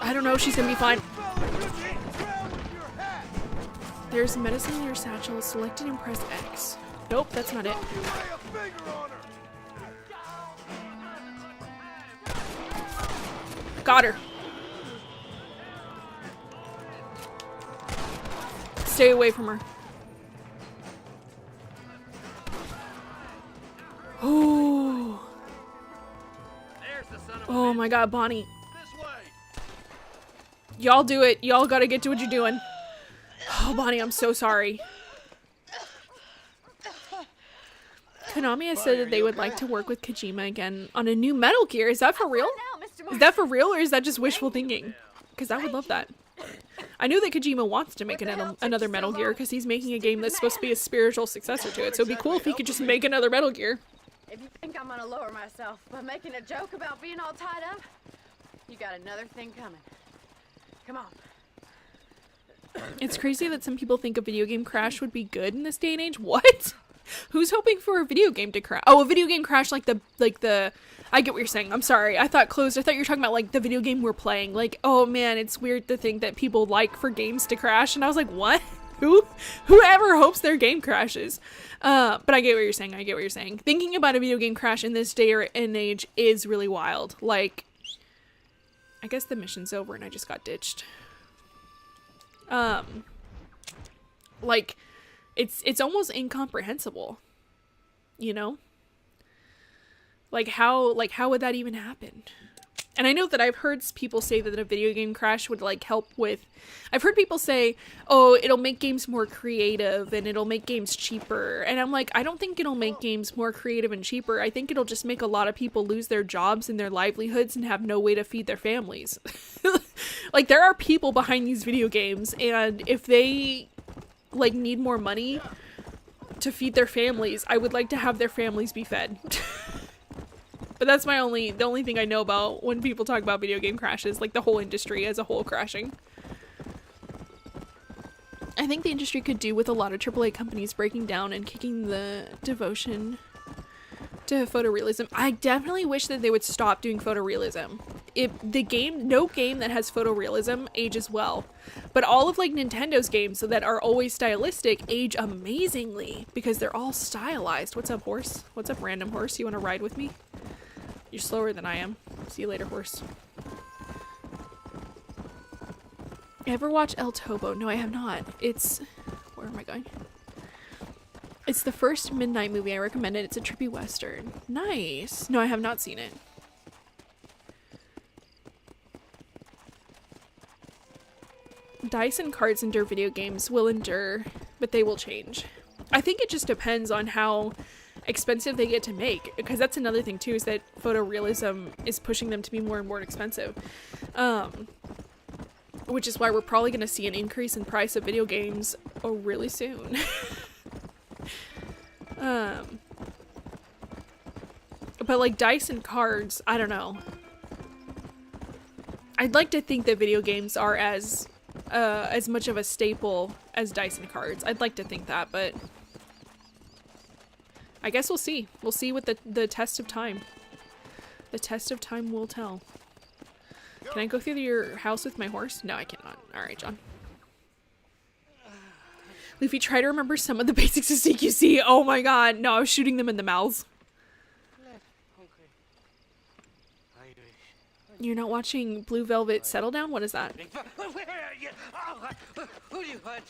I don't know if she's gonna be fine. Fella, just grab with your hat! There's medicine in your satchel. Select it and press X. Nope, that's not it. Don't you lay a finger on her! Got her. Stay away from her. Oh. There's the son of a Oh bitch. my god, Bonnie. This way. Y'all do it. Y'all gotta get to what you're doing. Oh, Bonnie, I'm so sorry. Konami has said that they would like to work with Kojima again on a new Metal Gear. Is that for real? Now, Mr. Is that for real, or is that just wishful thinking? Because I would love that. I know that Kojima wants to make another Metal Gear because he's making a game that's supposed to be a spiritual successor to it. So it'd be cool if he could just make another Metal Gear. If you think I'm gonna lower myself by making a joke about being all tied up, you got another thing coming. Come on. It's crazy that some people think a video game crash would be good in this day and age. What? Who's hoping for a video game to crash? Oh, a video game crash like the I get what you're saying. I'm sorry. I thought you were talking about like the video game we're playing. Like, oh man, it's weird to think that people like for games to crash. And I was like, what? Whoever hopes their game crashes. But I get what you're saying. I get what you're saying. Thinking about a video game crash in this day and age is really wild. Like, I guess the mission's over and I just got ditched. Like, it's almost incomprehensible, you know? Like how would that even happen? And I know that I've heard people say that a video game crash would like help with, I've heard people say, oh, it'll make games more creative and it'll make games cheaper. And I'm like, I don't think it'll make games more creative and cheaper. I think it'll just make a lot of people lose their jobs and their livelihoods and have no way to feed their families. Like, there are people behind these video games, and if they like need more money to feed their families, I would like to have their families be fed. But that's the only thing I know about when people talk about video game crashes, like the whole industry as a whole crashing. I think the industry could do with a lot of AAA companies breaking down and kicking the devotion to photorealism. I definitely wish that they would stop doing photorealism. No game that has photorealism ages well. But all of like Nintendo's games that are always stylistic age amazingly because they're all stylized. What's up, horse? What's up, random horse? You want to ride with me? You're slower than I am. See you later, horse. Ever watch El Tobo? No, I have not. Where am I going? It's the first midnight movie. I recommend it. It's a trippy western. Nice. No, I have not seen it. Dice and cards endure, video games will endure, but they will change. I think it just depends on how expensive they get to make, because that's another thing too, is that photorealism is pushing them to be more and more expensive. Which is why we're probably going to see an increase in price of video games really soon. But like dice and cards, I don't know. I'd like to think that video games are as much of a staple as dice and cards. I'd like to think that, but I guess we'll see. We'll see what the test of time. The test of time will tell. Can I go through your house with my horse? No, I cannot. Alright, John. Luffy, try to remember some of the basics of CQC. Oh my god. No, I was shooting them in the mouths. You're not watching Blue Velvet Settle Down? What is that? Where are you? Oh, who do you want?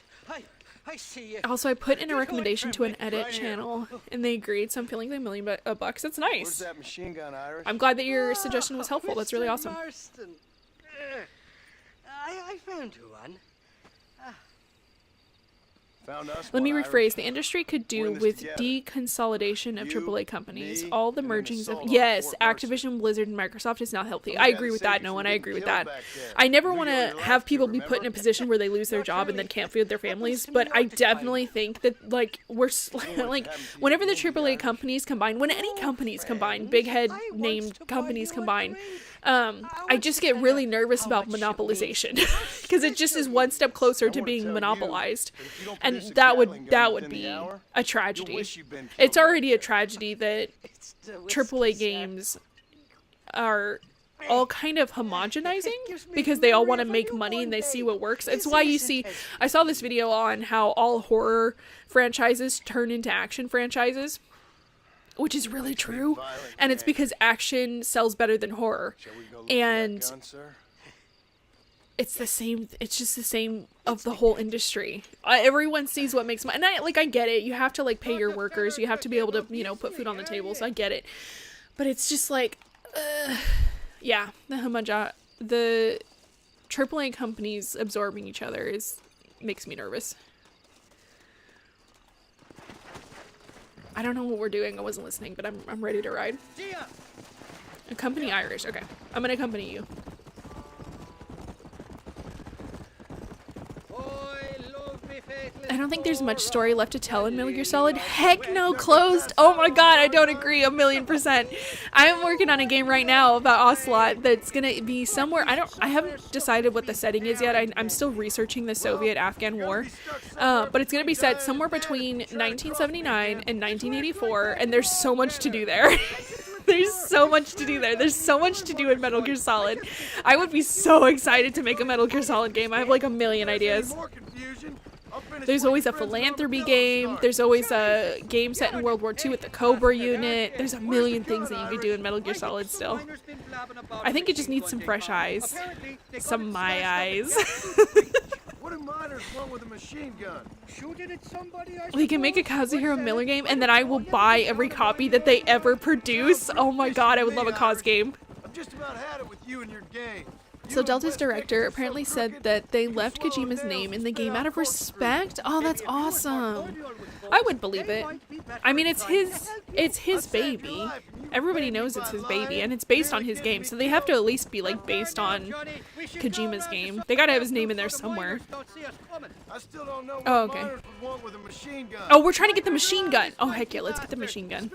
I see you. Also, I put in a recommendation to an edit channel, and they agreed, so I'm feeling like $1 million bucks. That's Where's nice. that machine gun, Irish? I'm glad that your suggestion was helpful. That's really Mr. awesome. Marston. I found you one. Found us Let me one, rephrase. Irish. The industry could We're in do this with together. deconsolidation of You, AAA companies. me, All the and then the mergings of assault on yes, Fort Mercer. Activision, Blizzard, and Microsoft is not healthy. Some I guy agree with saved that. you No from one, I getting agree with killed that. back there. I never You want owe to your life have to people it, be put in a remember? position where they lose their job and then can't feed their families. But I definitely think that like like whenever the AAA companies combine, when any companies combine, big head named companies combine, I just get really nervous about monopolization because it just is one step closer to being monopolized, and that would be a tragedy. It's already a tragedy that AAA games are all kind of homogenizing because they all want to make money and they see what works. It's why you see, I saw this video on how all horror franchises turn into action franchises, which is really true, and it's because action sells better than horror. And it's the same, it's just the same of the whole industry. Everyone sees what makes money, and I get it, you have to like pay your workers, you have to be able to, you know, put food on the table, so I get it. But it's just like, yeah, the AAA companies absorbing each other makes me nervous. I don't know what we're doing, I wasn't listening, but I'm ready to ride. Accompany Irish, okay. I'm gonna accompany you. I don't think there's much story left to tell in Metal Gear Solid. Heck no, closed. Oh my god, I don't agree 1,000,000%. I'm working on a game right now about Ocelot that's gonna be somewhere. I haven't decided what the setting is yet. I'm still researching the Soviet-Afghan war. But it's gonna be set somewhere between 1979 and 1984, and there's so much to do there. There's so much to do there. There's so much to do in Metal Gear Solid. I would be so excited to make a Metal Gear Solid game. I have like 1,000,000 ideas. There's always a philanthropy game. There's always a game set in World War II with the Cobra unit. There's 1,000,000 things that you could do in Metal Gear Solid still. I think it just needs some fresh eyes. Some my eyes. What do miners want with a machine gun? Shoot it at somebody, I We can make a Kazuhiro Miller game, and then I will buy every copy that they ever produce. Oh my god, I would love a Kaz game. I've just about had it with you and your game. So Delta's director apparently said that they left Kojima's name in the game out of respect. Oh, that's awesome. I would believe it. I mean, it's his baby. Everybody knows it's his baby, and it's based on his game, so they have to at least be like based on Kojima's game. They gotta have his name in there somewhere. I still don't know what Oh, okay. miners would want with a machine gun. Oh, we're trying to get the machine gun. Oh, heck yeah, let's get the machine gun.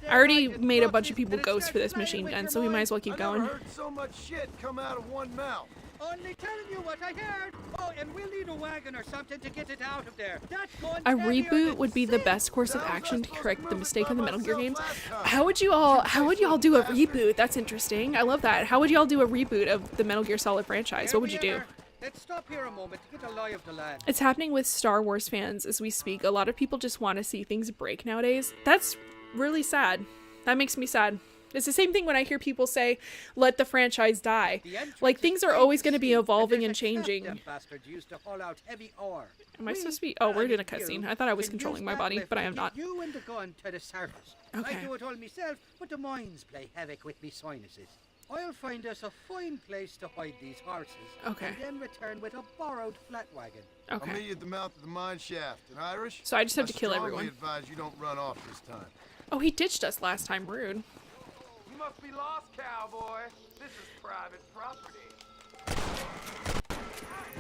I already made a bunch of people ghost for this machine gun, so we might as well keep I never going. heard so much shit come out of one mouth. Only telling you what I heard. Oh, and we'll need a wagon or something to get it out of there. That's going A reboot would be the best course of action to correct the mistake of the Metal Gear games. How would you all do a reboot? That's interesting. I love that. How would y'all do a reboot of the Metal Gear Solid franchise? What would you do? Let's stop here a moment to get a lie of the land. It's happening with Star Wars fans as we speak. A lot of people just want to see things break nowadays. That's really sad. That makes me sad. It's the same thing when I hear people say, let the franchise die. Like, things are always going to be evolving and changing. Am I supposed to be? Oh, we're in a cutscene. I thought I was controlling my body, but I am not. You and the gun to the surface. Okay. I do it all myself, but the mines play havoc with me sinuses. I'll find us a fine place to hide these horses. Okay. And then return with a borrowed flat wagon. I'll meet Okay. you at the mouth of the mine shaft. And Irish? So I just have to kill strongly everyone. advise you don't run off this time. Oh, he ditched us last time. Rude. You must be lost, cowboy. This is private property.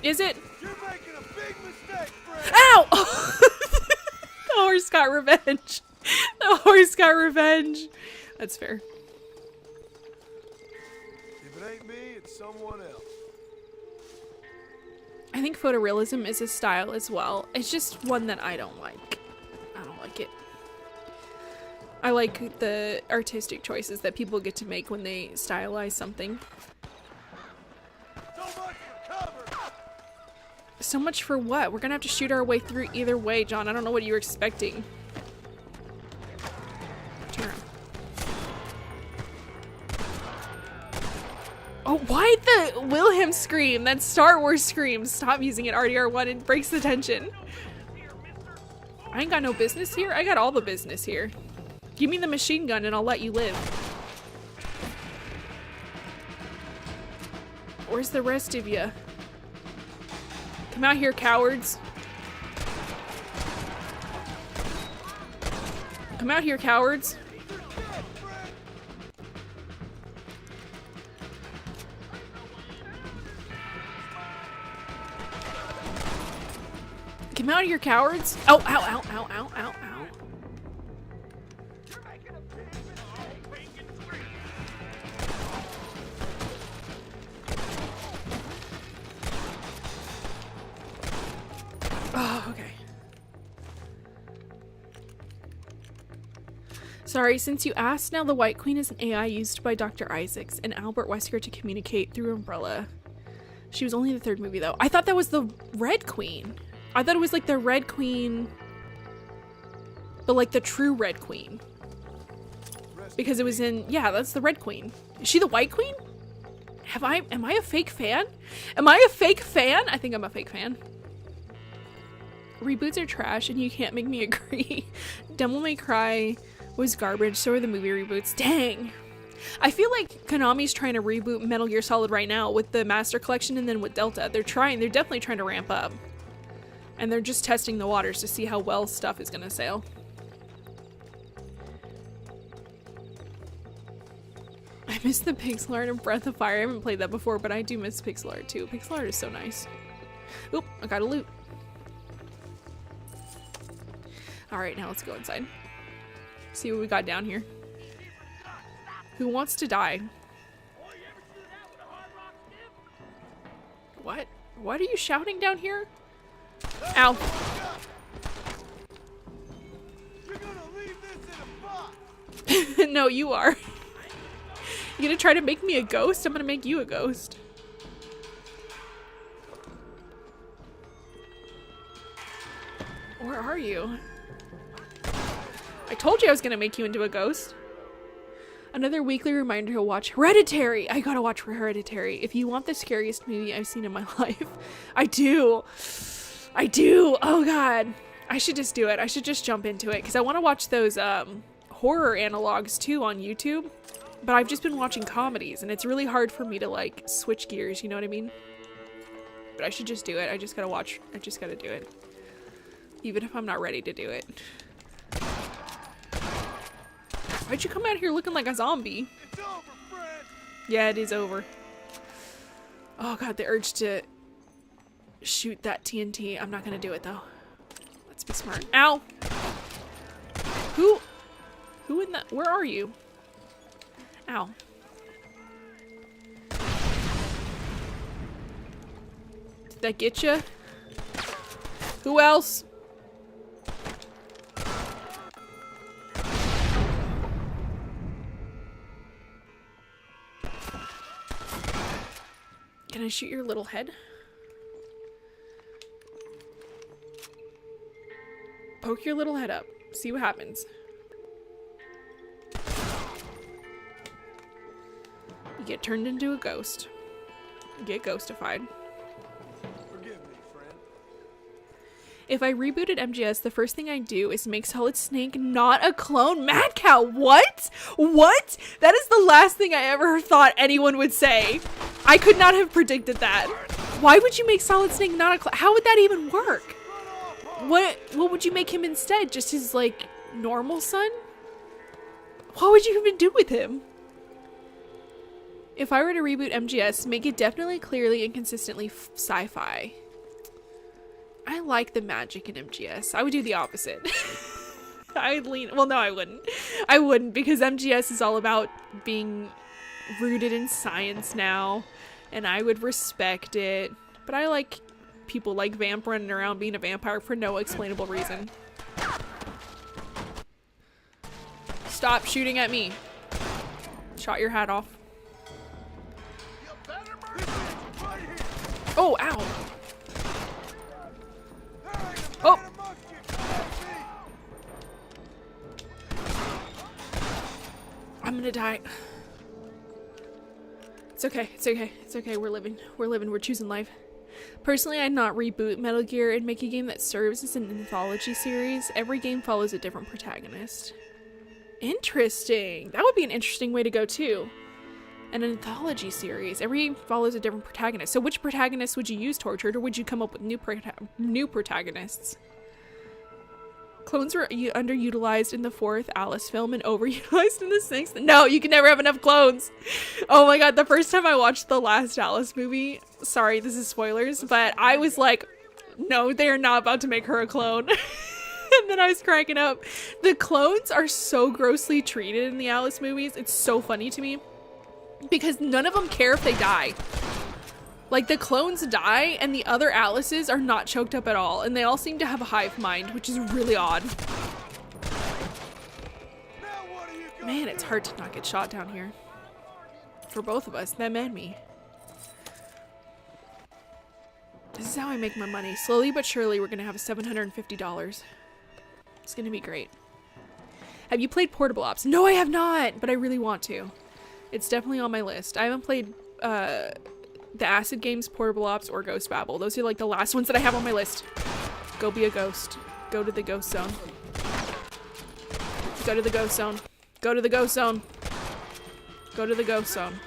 Is it? You're making a big mistake, Fred. Ow! The horse got revenge. The horse got revenge. That's fair. If it ain't me, it's someone else. I think photorealism is a style as well. It's just one that I don't like. I don't like it. I like the artistic choices that people get to make when they stylize something. So much for cover. So much for what? We're gonna have to shoot our way through either way, John. I don't know what you were expecting. Turn around. Oh, why the Wilhelm scream? That Star Wars scream. Stop using it, RDR1. It breaks the tension. I ain't got no business here. I got all the business here. Give me the machine gun and I'll let you live. Where's the rest of you? Come out here, cowards. Come out here, cowards. Come out here, cowards. Oh, ow, ow, ow, ow, ow, ow. Oh, okay. Sorry, since you asked, now the White Queen is an AI used by Dr. Isaacs and Albert Wesker to communicate through Umbrella. She was only in the third movie, though. I thought that was the Red Queen. I thought it was like the Red Queen, but like the true Red Queen. Because it was in, yeah, that's the Red Queen. Is she the White Queen? Am I a fake fan? Am I a fake fan? I think I'm a fake fan. Reboots are trash and you can't make me agree. Devil May Cry was garbage, so are the movie reboots. Dang. I feel like Konami's trying to reboot Metal Gear Solid right now with the Master Collection and then with Delta. They're definitely trying to ramp up. And they're just testing the waters to see how well stuff is gonna sail. I miss the pixel art of Breath of Fire. I haven't played that before, but I do miss pixel art too. Pixel art is so nice. Oop, I got a loot. Alright, now let's go inside. See what we got down here. Who wants to die? What? What are you shouting down here? Ow. You're gonna leave this in a box. No, you are. You gonna try to make me a ghost? I'm gonna make you a ghost. Where are you? I told you I was gonna make you into a ghost. Another weekly reminder to watch Hereditary. I gotta watch Hereditary. If you want the scariest movie I've seen in my life, I do. I do. Oh god. I should just do it. I should just jump into it because I want to watch those horror analogs too on YouTube. But I've just been watching comedies and it's really hard for me to like switch gears, you know what I mean? But I should just do it. I just gotta do it. Even if I'm not ready to do it. Why'd you come out here looking like a zombie? It's over, friend. Yeah, it is over. Oh god, the urge to shoot that TNT. I'm not gonna do it though. Let's be smart. Ow! Who in the, where are you? Ow. Did that get you? Who else? Can I shoot your little head? Poke your little head up. See what happens. You get turned into a ghost. You get ghostified. Forgive me, friend. If I rebooted MGS, the first thing I do is make Solid Snake not a clone. Mad Cow, what? What? That is the last thing I ever thought anyone would say. I could not have predicted that. Why would you make Solid Snake not a clone? How would that even work? What would you make him instead? Just his, like, normal son? What would you even do with him? If I were to reboot MGS, make it definitely, clearly, and consistently sci-fi. I like the magic in MGS. I would do the opposite. I would lean, well, no, I wouldn't. I wouldn't, because MGS is all about being rooted in science now, and I would respect it. But I like people like Vamp running around being a vampire for no explainable reason. Stop shooting at me. Shot your hat off. Oh, ow. Oh. I'm gonna die. It's okay. It's okay. It's okay. We're living. We're living. We're choosing life. Personally, I'd not reboot Metal Gear and make a game that serves as an anthology series. Every game follows a different protagonist. Interesting. That would be an interesting way to go too. An anthology series. Every game follows a different protagonist. So which protagonist would you use, Tortured, or would you come up with new protagonists? Clones were underutilized in the 4th Alice film and overutilized in the 6th. No, you can never have enough clones. Oh my god, the first time I watched the last Alice movie, sorry, this is spoilers, but I was like, no, they are not about to make her a clone. And then I was cracking up. The clones are so grossly treated in the Alice movies. It's so funny to me because none of them care if they die. Like, the clones die, and the other Alices are not choked up at all, and they all seem to have a hive mind, which is really odd. Man, it's hard to not get shot down here. For both of us, them and me. This is how I make my money. Slowly but surely, we're gonna have $750. It's gonna be great. Have you played Portable Ops? No, I have not, but I really want to. It's definitely on my list. I haven't played, the Acid Games, Portable Ops, or Ghost Babel. Those are like the last ones that I have on my list. Go be a ghost. Go to the ghost zone. Go to the ghost zone. Go to the ghost zone. Go to the ghost zone.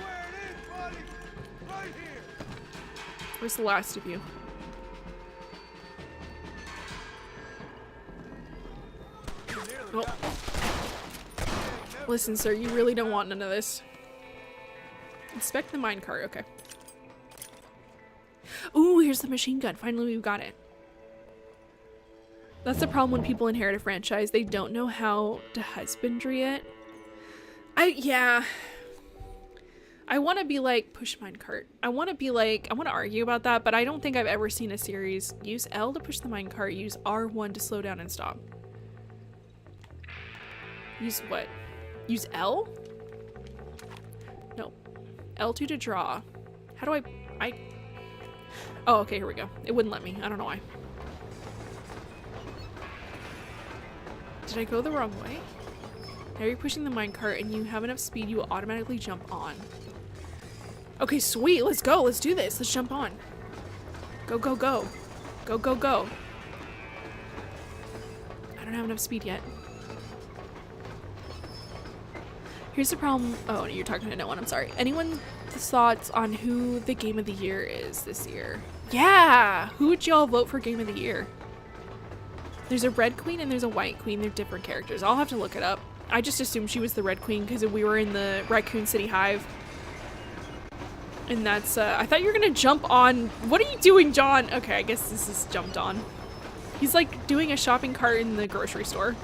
Where's the last of you? Oh. Listen, sir, you really don't want none of this. Inspect the minecart, okay. Ooh, here's the machine gun. Finally, we've got it. That's the problem when people inherit a franchise. They don't know how to husbandry it. Yeah. I want to be like, push minecart. I want to argue about that, but I don't think I've ever seen a series use L to push the minecart, use R1 to slow down and stop. Use what? Use L? No. L2 to draw. How do I... Oh, okay, here we go. It wouldn't let me. I don't know why. Did I go the wrong way? Now you're pushing the minecart and you have enough speed, you will automatically jump on. Okay, sweet. Let's go. Let's do this. Let's jump on. Go, go, go. Go, go, go. I don't have enough speed yet. Here's the problem. Oh, you're talking to no one. I'm sorry. Anyone's thoughts on who the game of the year is this year? Yeah! Who would y'all vote for game of the year? There's a red queen and there's a white queen. They're different characters. I'll have to look it up. I just assumed she was the red queen because we were in the Raccoon City Hive. And that's, I thought you were gonna jump on. What are you doing, John? Okay, I guess this is jumped on. He's like doing a shopping cart in the grocery store.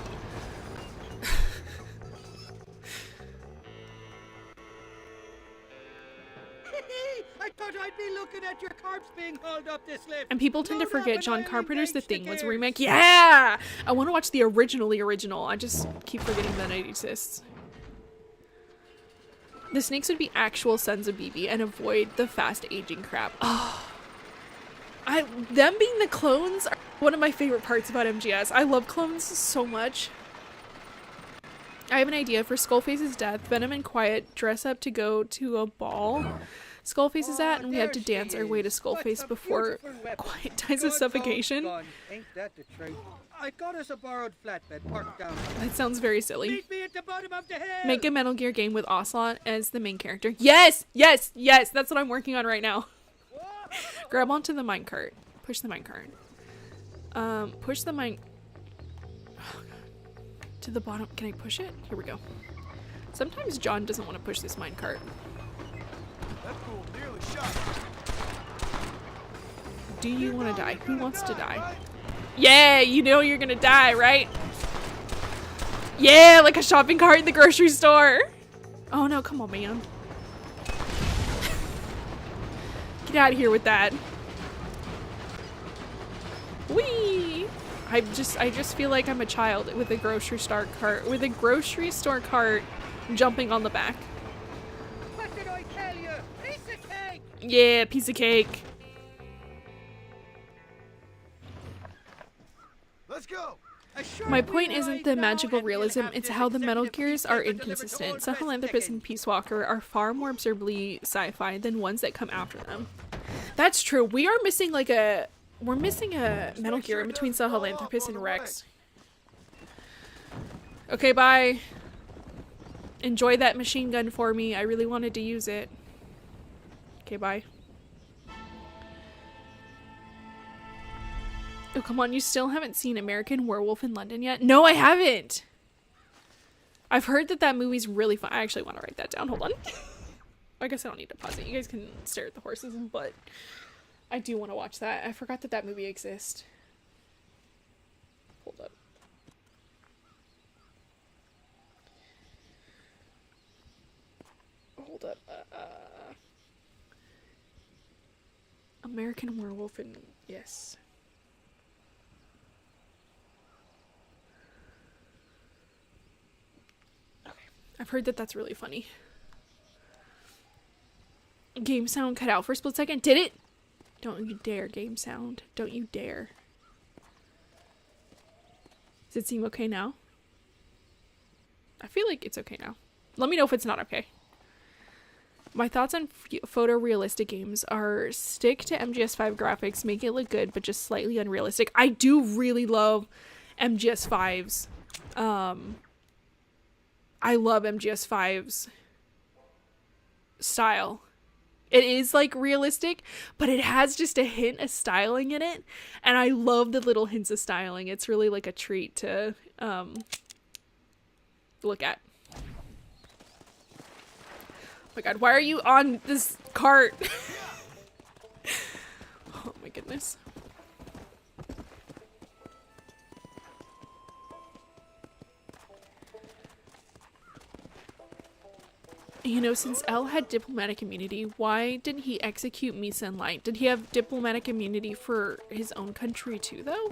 I thought I'd be looking at your corpse being hauled up this lift. And people tend to forget John Carpenter's The Thing was a remake. Yeah! I want to watch the original. I just keep forgetting that it exists. The snakes would be actual sons of BB and avoid the fast aging crap. Oh. Them being the clones are one of my favorite parts about MGS. I love clones so much. I have an idea for Skullface's death. Venom and Quiet dress up to go to a ball Skullface is at, and we have to dance our way to Skullface before Quiet dies of suffocation. Ain't that the truth? I got us a borrowed flatbed parked down. That sounds very silly. Meet me at the bottom of the hill. Make a Metal Gear game with Ocelot as the main character. Yes! Yes! Yes! That's what I'm working on right now. Grab onto the minecart. Push the minecart. Push the mine... to the bottom. Can I push it? Here we go. Sometimes John doesn't want to push this minecart. That's cool. Nearly shot. Do you want to die? Who wants to die? Yeah, you know you're gonna die, right? Yeah, like a shopping cart in the grocery store. Oh no, come on, man. Get out of here with that. Whee! I just feel like I'm a child with a grocery store cart jumping on the back. What did I tell you? Piece of cake. Yeah, piece of cake. Let's go. My point isn't the magical realism, it's how the Metal Gears are inconsistent. Sahelanthropus and Peace Walker are far more absurdly sci-fi than ones that come after them. That's true. We're missing a Metal Gear in between Sahelanthropus and Rex. Okay, bye. Enjoy that machine gun for me. I really wanted to use it. Okay, bye. Oh, come on, you still haven't seen American Werewolf in London yet? No, I haven't! I've heard that that movie's really fun. I actually want to write that down. Hold on. I guess I don't need to pause it. You guys can stare at the horses, but I do want to watch that. I forgot that that movie exists. Hold up. Hold up. American Werewolf in... Yes. Okay. I've heard that that's really funny. Game sound cut out for a split second. Did it? Don't you dare, game sound. Don't you dare. Does it seem okay now? I feel like it's okay now. Let me know if it's not okay. My thoughts on photorealistic games are stick to MGS5 graphics, make it look good, but just slightly unrealistic. I do really love MGS5's. I love MGS5's style. It is like realistic, but it has just a hint of styling in it. And I love the little hints of styling. It's really like a treat to look at. Oh my god, why are you on this cart? Oh my goodness. You know, since L had diplomatic immunity, why didn't he execute Misa and Light? Did he have diplomatic immunity for his own country too, though?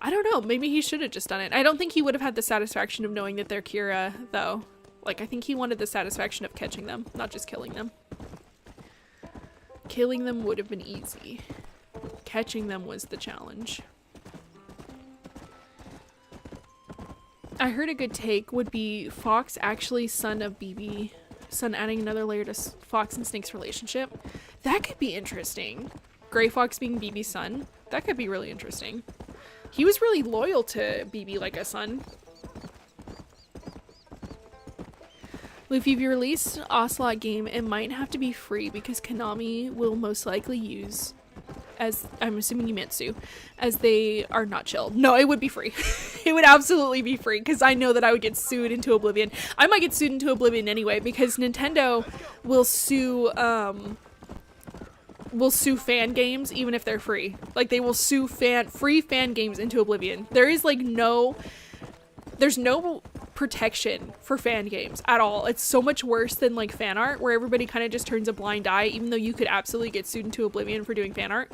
I don't know. Maybe he should have just done it. I don't think he would have had the satisfaction of knowing that they're Kira, though. Like, I think he wanted the satisfaction of catching them, not just killing them. Killing them would have been easy. Catching them was the challenge. I heard a good take would be Fox actually son of BB, son adding another layer to Fox and Snake's relationship. That could be interesting. Gray Fox being BB's son. That could be really interesting. He was really loyal to BB like a son. Luffy, if you release an Ocelot game, it might have to be free because Konami will most likely use, as I'm assuming you meant Sue, as they are not chill. No, it would be free. It would absolutely be free because I know that I would get sued into oblivion. I might get sued into oblivion anyway because Nintendo will sue fan games even if they're free. Like, they will sue free fan games into oblivion. There is like there's no protection for fan games at all. It's so much worse than like fan art where everybody kind of just turns a blind eye, even though you could absolutely get sued into oblivion for doing fan art.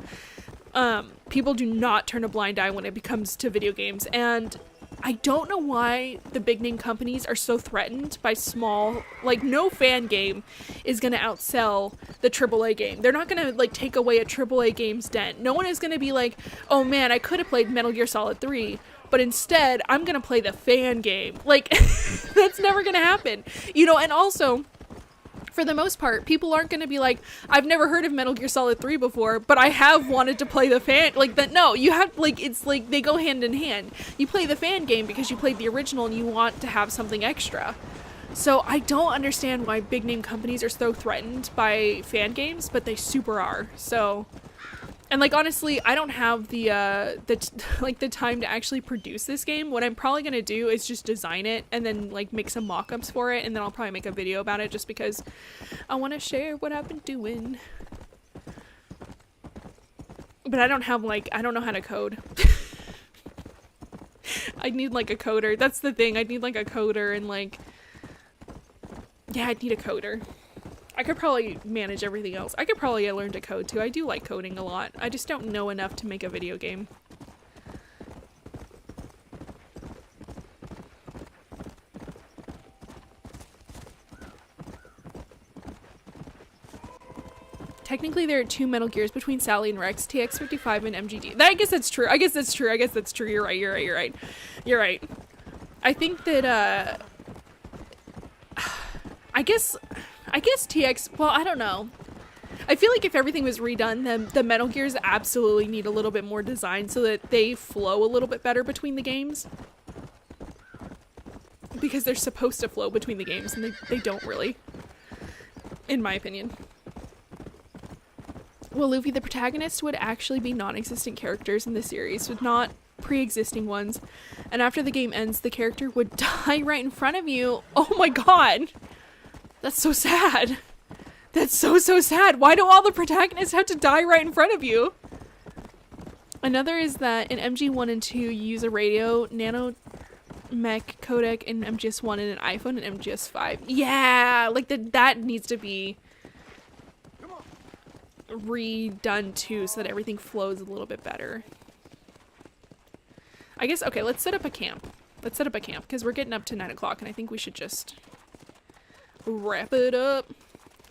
People do not turn a blind eye when it comes to video games, and I don't know why the big name companies are so threatened by small, like, no fan game is gonna outsell the AAA game. They're not gonna like take away a AAA game's dent. No one is gonna be like, oh man, I could have played Metal Gear Solid 3, but instead I'm gonna play the fan game. Like, that's never gonna happen, you know. And also, for the most part, people aren't gonna be like, I've never heard of Metal Gear Solid 3 before, but I have wanted to play the fan, like, that. No, you have, like, it's like they go hand in hand. You play the fan game because you played the original and you want to have something extra. So I don't understand why big name companies are so threatened by fan games, but they super are. So, and like, honestly, I don't have the time to actually produce this game. What I'm probably gonna do is just design it and then like make some mock-ups for it, and then I'll probably make a video about it just because I want to share what I've been doing. But I don't have I don't know how to code. I'd need like a coder. That's the thing. I'd need like a coder and like, yeah, I'd need a coder. I could probably manage everything else. I could probably learn to code too. I do like coding a lot. I just don't know enough to make a video game. Technically, there are 2 Metal Gears between Sally and Rex, TX55 and MGD. I guess that's true. I guess that's true. You're right. I think that, I guess TX, well, I don't know. I feel like if everything was redone, then the Metal Gears absolutely need a little bit more design so that they flow a little bit better between the games. Because they're supposed to flow between the games, and they don't really. In my opinion. Well, Luffy, the protagonist would actually be non-existent characters in the series, with not pre-existing ones. And after the game ends, the character would die right in front of you. Oh my god! That's so sad. That's so sad. Why do all the protagonists have to die right in front of you? Another is that in MG1 and 2, you use a radio, nano mech codec in MGS1 and an iPhone in MGS5. Yeah! Like, that needs to be redone too, so that everything flows a little bit better. I guess, okay, let's set up a camp. Let's set up a camp, because we're getting up to 9 o'clock, and I think we should just wrap it up.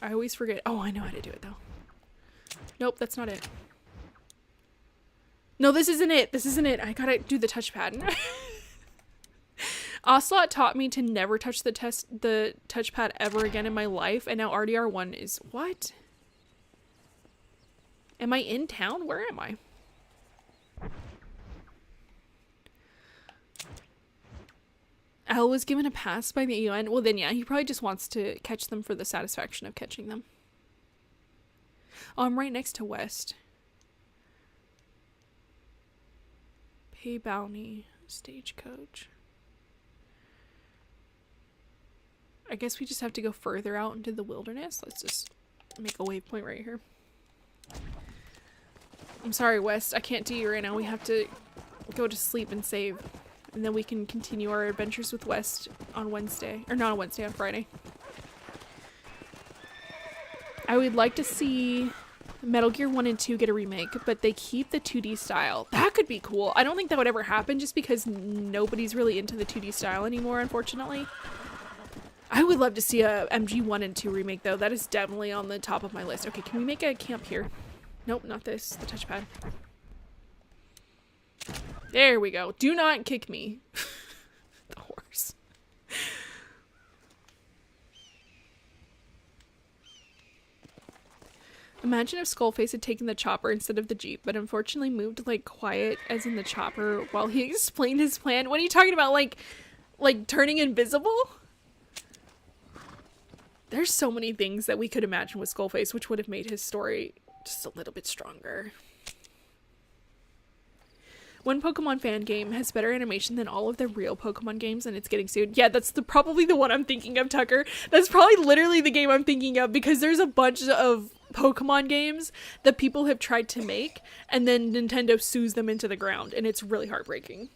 I always forget. Oh, I know how to do it, though. Nope, that's not it. No, this isn't it. This isn't it. I gotta do the touchpad. Ocelot taught me to never touch the touchpad ever again in my life, and now RDR1 is... What? Am I in town? Where am I? Al was given a pass by the UN. Well, then, yeah, he probably just wants to catch them for the satisfaction of catching them. Oh, I'm right next to West. Pay bounty. Stagecoach. I guess we just have to go further out into the wilderness. Let's just make a waypoint right here. I'm sorry, West. I can't do you right now. We have to go to sleep and save. And then we can continue our adventures with West on Wednesday. Or not on Wednesday, on Friday. I would like to see Metal Gear 1 and 2 get a remake, but they keep the 2D style. That could be cool. I don't think that would ever happen just because nobody's really into the 2D style anymore, unfortunately. I would love to see a MG 1 and 2 remake, though. That is definitely on the top of my list. Okay, can we make a camp here? Nope, not this. The touchpad. There we go. Do not kick me. The horse. Imagine if Skullface had taken the chopper instead of the Jeep, but unfortunately moved, like, quiet, as in the chopper, while he explained his plan. What are you talking about? Like turning invisible? There's so many things that we could imagine with Skullface, which would have made his story just a little bit stronger. One Pokemon fan game has better animation than all of the real Pokemon games, and it's getting sued. Yeah, that's probably the one I'm thinking of, Tucker. That's probably literally the game I'm thinking of, because there's a bunch of Pokemon games that people have tried to make, and then Nintendo sues them into the ground, and it's really heartbreaking.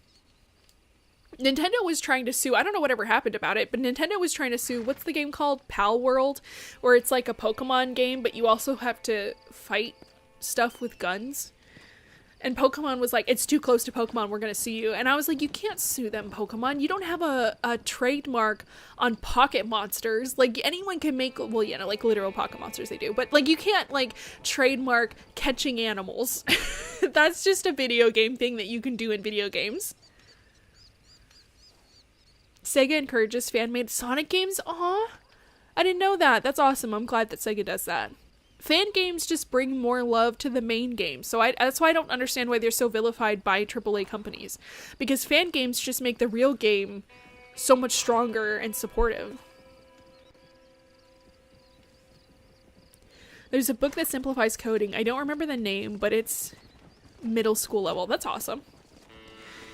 Nintendo was trying to sue, I don't know whatever happened about it, but Nintendo was trying to sue, what's the game called? Pal World, where it's like a Pokemon game, but you also have to fight stuff with guns. And Pokemon was like, it's too close to Pokemon, we're gonna sue you. And I was like, you can't sue them, Pokemon. You don't have a trademark on pocket monsters. Like, anyone can make, well, you know, like literal pocket monsters they do. But, like, you can't, like, trademark catching animals. That's just a video game thing that you can do in video games. Sega encourages fan-made Sonic games? Aw, I didn't know that. That's awesome. I'm glad that Sega does that. Fan games just bring more love to the main game, so that's why I don't understand why they're so vilified by AAA companies. Because fan games just make the real game so much stronger and supportive. There's a book that simplifies coding. I don't remember the name, but it's middle school level. That's awesome.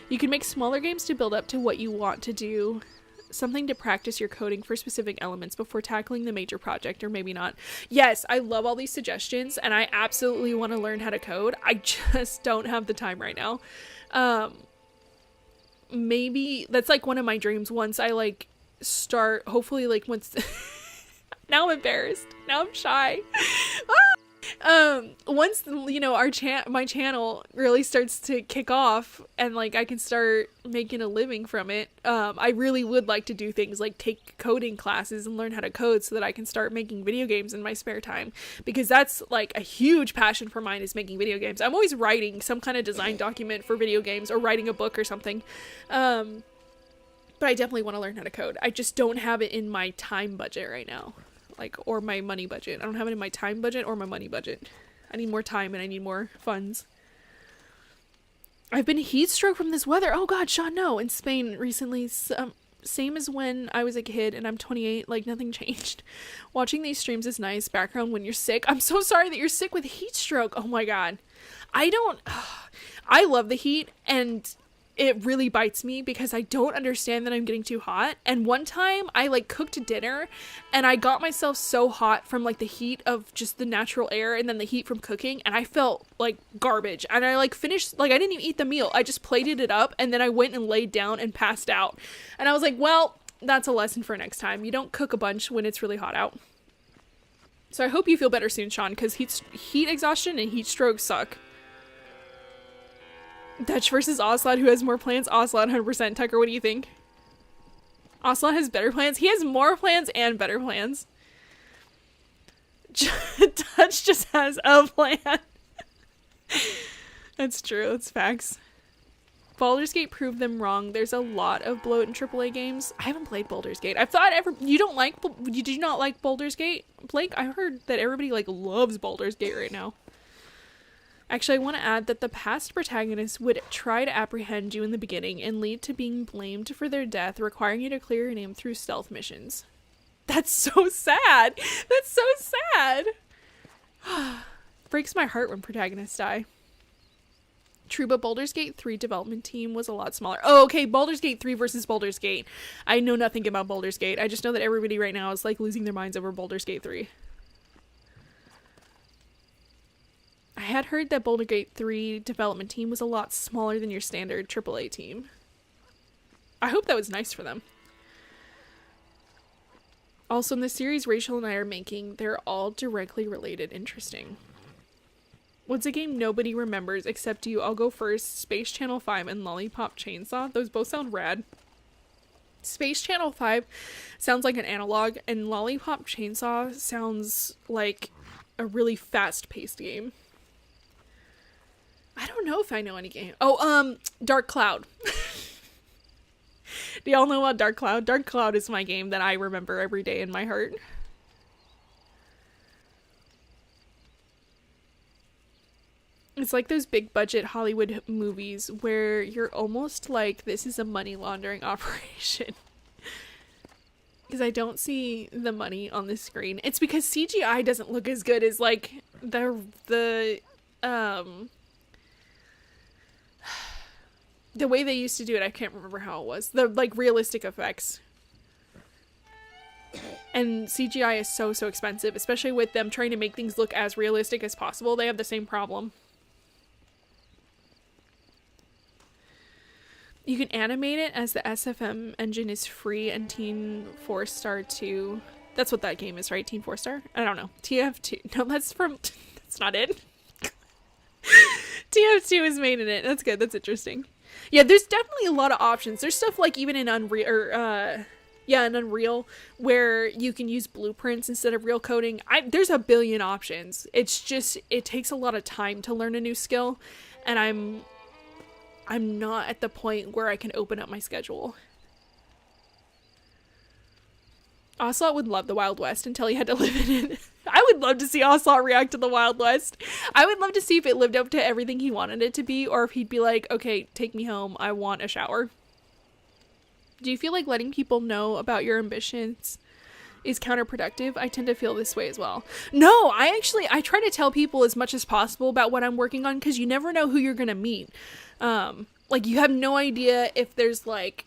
You can make smaller games to build up to what you want to do. Something to practice your coding for specific elements before tackling the major project, or maybe not. Yes, I love all these suggestions, and I absolutely want to learn how to code. I just don't have the time right now. Maybe that's like one of my dreams once I like start, hopefully like once now I'm embarrassed. Now I'm shy. Once, you know, my channel really starts to kick off and like I can start making a living from it, I really would like to do things like take coding classes and learn how to code so that I can start making video games in my spare time, because that's like a huge passion for mine, is making video games. I'm always writing some kind of design document for video games or writing a book or something, but I definitely want to learn how to code. I just don't have it in my time budget right now. Like, or my money budget. I don't have it in my time budget or my money budget. I need more time and I need more funds. I've been heat stroke from this weather. Oh god, Sean, no. In Spain recently, same as when I was a kid and I'm 28, like nothing changed. Watching these streams is nice background when you're sick. I'm so sorry that you're sick with heat stroke. Oh my god. I love the heat, and it really bites me because I don't understand that I'm getting too hot. And one time I like cooked dinner and I got myself so hot from like the heat of just the natural air and then the heat from cooking, and I felt like garbage. And I like finished, like I didn't even eat the meal. I just plated it up and then I went and laid down and passed out. And I was like, well, that's a lesson for next time. You don't cook a bunch when it's really hot out. So I hope you feel better soon, Sean, because heat exhaustion and heat stroke suck. Dutch versus Ocelot, who has more plans? Ocelot, 100%. Tucker, what do you think? Ocelot has better plans? He has more plans and better plans. Dutch just has a plan. That's true. That's facts. Baldur's Gate proved them wrong. There's a lot of bloat in AAA games. I haven't played Baldur's Gate. I thought you do not like Baldur's Gate, Blake? I heard that everybody like loves Baldur's Gate right now. Actually, I want to add that the past protagonist would try to apprehend you in the beginning and lead to being blamed for their death, requiring you to clear your name through stealth missions. That's so sad. That's so sad. Breaks my heart when protagonists die. True, but Baldur's Gate 3 development team was a lot smaller. Oh, okay, Baldur's Gate 3 versus Baldur's Gate. I know nothing about Baldur's Gate. I just know that everybody right now is like losing their minds over Baldur's Gate 3. I had heard that Baldur's Gate 3 development team was a lot smaller than your standard AAA team. I hope that was nice for them. Also, in the series Rachel and I are making, they're all directly related. Interesting. What's a game nobody remembers except you? I'll go first. Space Channel 5 and Lollipop Chainsaw. Those both sound rad. Space Channel 5 sounds like an analog, and Lollipop Chainsaw sounds like a really fast-paced game. I don't know if I know any game. Oh, Dark Cloud. Do y'all know about Dark Cloud? Dark Cloud is my game that I remember every day in my heart. It's like those big budget Hollywood movies where you're almost like, this is a money laundering operation. Because I don't see the money on the screen. It's because CGI doesn't look as good as like the way they used to do it. I can't remember how it was. The like realistic effects. And CGI is so expensive, especially with them trying to make things look as realistic as possible. They have the same problem. You can animate it as the SFM engine is free, and Teen 4 Star 2. That's what that game is, right? Teen 4 Star? I don't know. TF2. No, that's from... That's not it. TF2 is made in it. That's good. That's interesting. Yeah, there's definitely a lot of options. There's stuff like even in Unreal, or, in Unreal, where you can use blueprints instead of real coding. There's a billion options. It's just, it takes a lot of time to learn a new skill, and I'm not at the point where I can open up my schedule. Ocelot would love the Wild West until he had to live in it. I would love to see Ocelot react to the Wild West. I would love to see if it lived up to everything he wanted it to be, or if he'd be like, okay, take me home, I want a shower. Do you feel like letting people know about your ambitions is counterproductive? I tend to feel this way as well. No, I try to tell people as much as possible about what I'm working on, because you never know who you're gonna meet. Like, you have no idea if there's like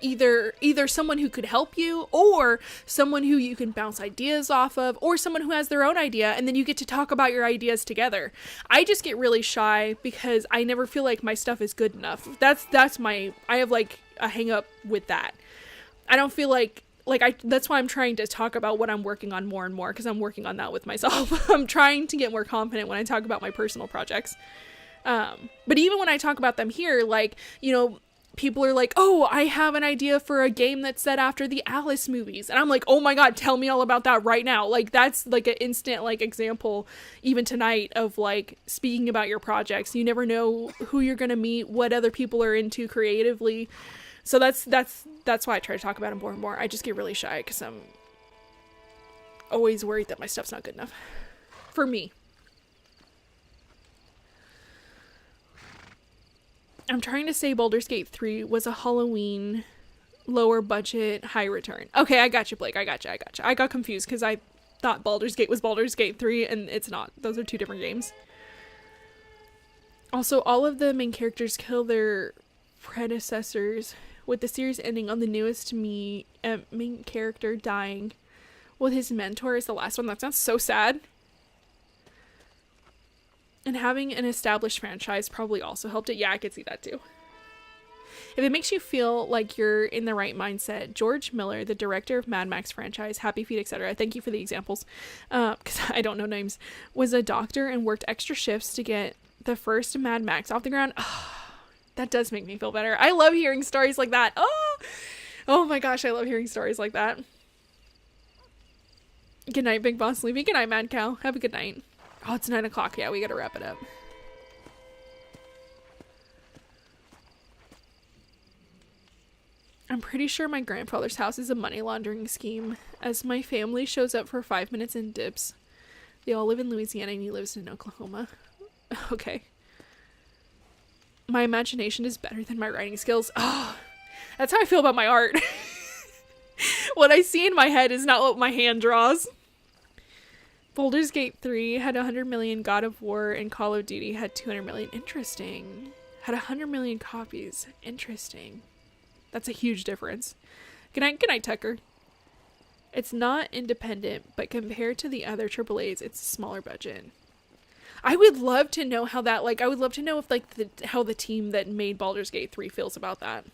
either someone who could help you, or someone who you can bounce ideas off of, or someone who has their own idea, and then you get to talk about your ideas together. I just get really shy because I never feel like my stuff is good enough. I have like a hang up with that. I don't feel like that's why I'm trying to talk about what I'm working on more and more, because I'm working on that with myself. I'm trying to get more confident when I talk about my personal projects. But even when I talk about them here, like, you know, people are like, oh, I have an idea for a game that's set after the Alice movies. And I'm like, oh my god, tell me all about that right now. Like, that's like an instant like example even tonight of like speaking about your projects. You never know who you're gonna meet, what other people are into creatively. So that's why I try to talk about it more and more. I just get really shy because I'm always worried that my stuff's not good enough. For me. I'm trying to say Baldur's Gate 3 was a Halloween lower budget, high return. Okay, I got you, Blake. I got you. I got confused because I thought Baldur's Gate was Baldur's Gate 3, and it's not. Those are two different games. Also, all of the main characters kill their predecessors, with the series ending on the newest main character dying with his mentor as the last one. That sounds so sad. And having an established franchise probably also helped it. Yeah, I could see that too. If it makes you feel like you're in the right mindset, George Miller, the director of Mad Max franchise, Happy Feet, etc., thank you for the examples, because I don't know names, was a doctor and worked extra shifts to get the first Mad Max off the ground. That does make me feel better. I love hearing stories like that. Oh my gosh, I love hearing stories like that. Good night, Big Boss Levy. Good night, Mad Cow. Have a good night. Oh, it's 9 o'clock. Yeah, we gotta wrap it up. I'm pretty sure my grandfather's house is a money laundering scheme, as my family shows up for 5 minutes and dips. They all live in Louisiana and he lives in Oklahoma. Okay. My imagination is better than my writing skills. Oh, that's how I feel about my art. What I see in my head is not what my hand draws. Baldur's Gate 3 had 100 million, God of War and Call of Duty had 200 million. Interesting. Had 100 million copies. Interesting. That's a huge difference. Good night, Tucker. It's not independent, but compared to the other AAAs, it's a smaller budget. I would love to know how that, I would love to know if, how the team that made Baldur's Gate 3 feels about that.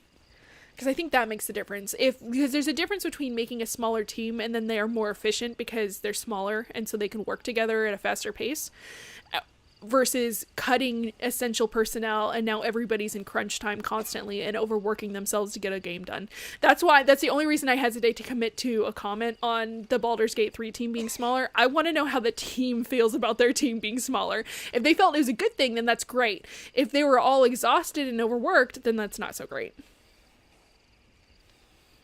Because I think that makes the difference. Because there's a difference between making a smaller team and then they are more efficient because they're smaller and so they can work together at a faster pace, versus cutting essential personnel and now everybody's in crunch time constantly and overworking themselves to get a game done. That's the only reason I hesitate to commit to a comment on the Baldur's Gate 3 team being smaller. I want to know how the team feels about their team being smaller. If they felt it was a good thing, then that's great. If they were all exhausted and overworked, then that's not so great.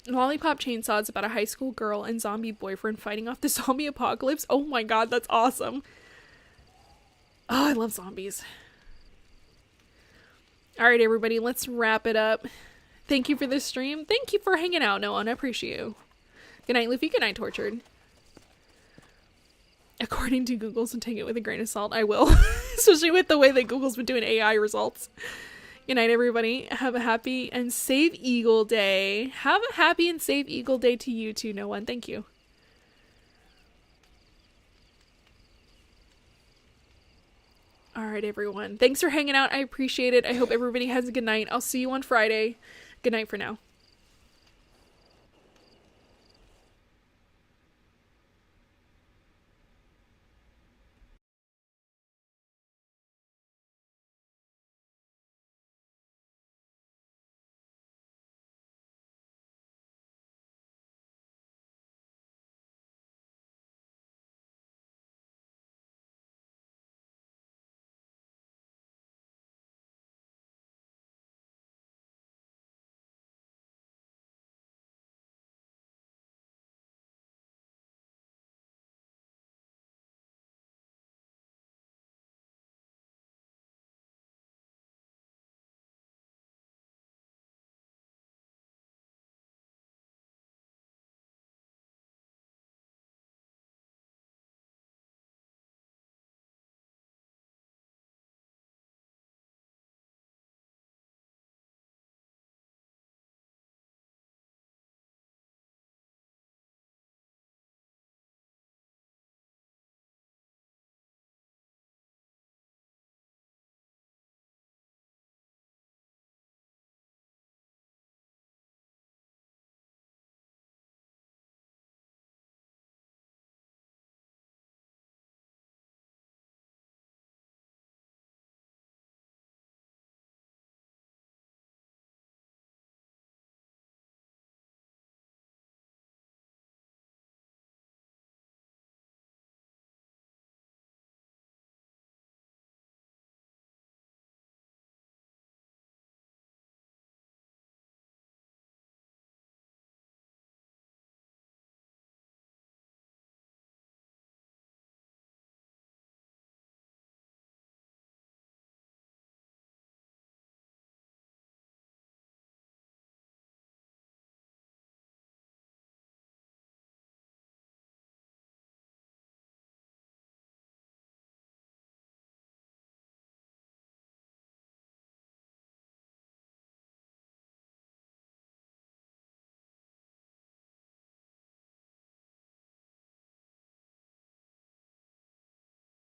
Lollipop Chainsaw is about a high school girl and zombie boyfriend fighting off the zombie apocalypse. Oh my god, that's awesome. Oh, I love zombies. Alright, everybody, let's wrap it up. Thank you for this stream. Thank you for hanging out, Noah. I appreciate you. Good night, Luffy. Good night, Tortured. According to Google, so take it with a grain of salt. I will. Especially with the way that Google's been doing AI results. Good night, everybody. Have a happy and safe Eagle Day. Have a happy and safe Eagle Day to you too, No One. Thank you. All right, everyone. Thanks for hanging out. I appreciate it. I hope everybody has a good night. I'll see you on Friday. Good night for now.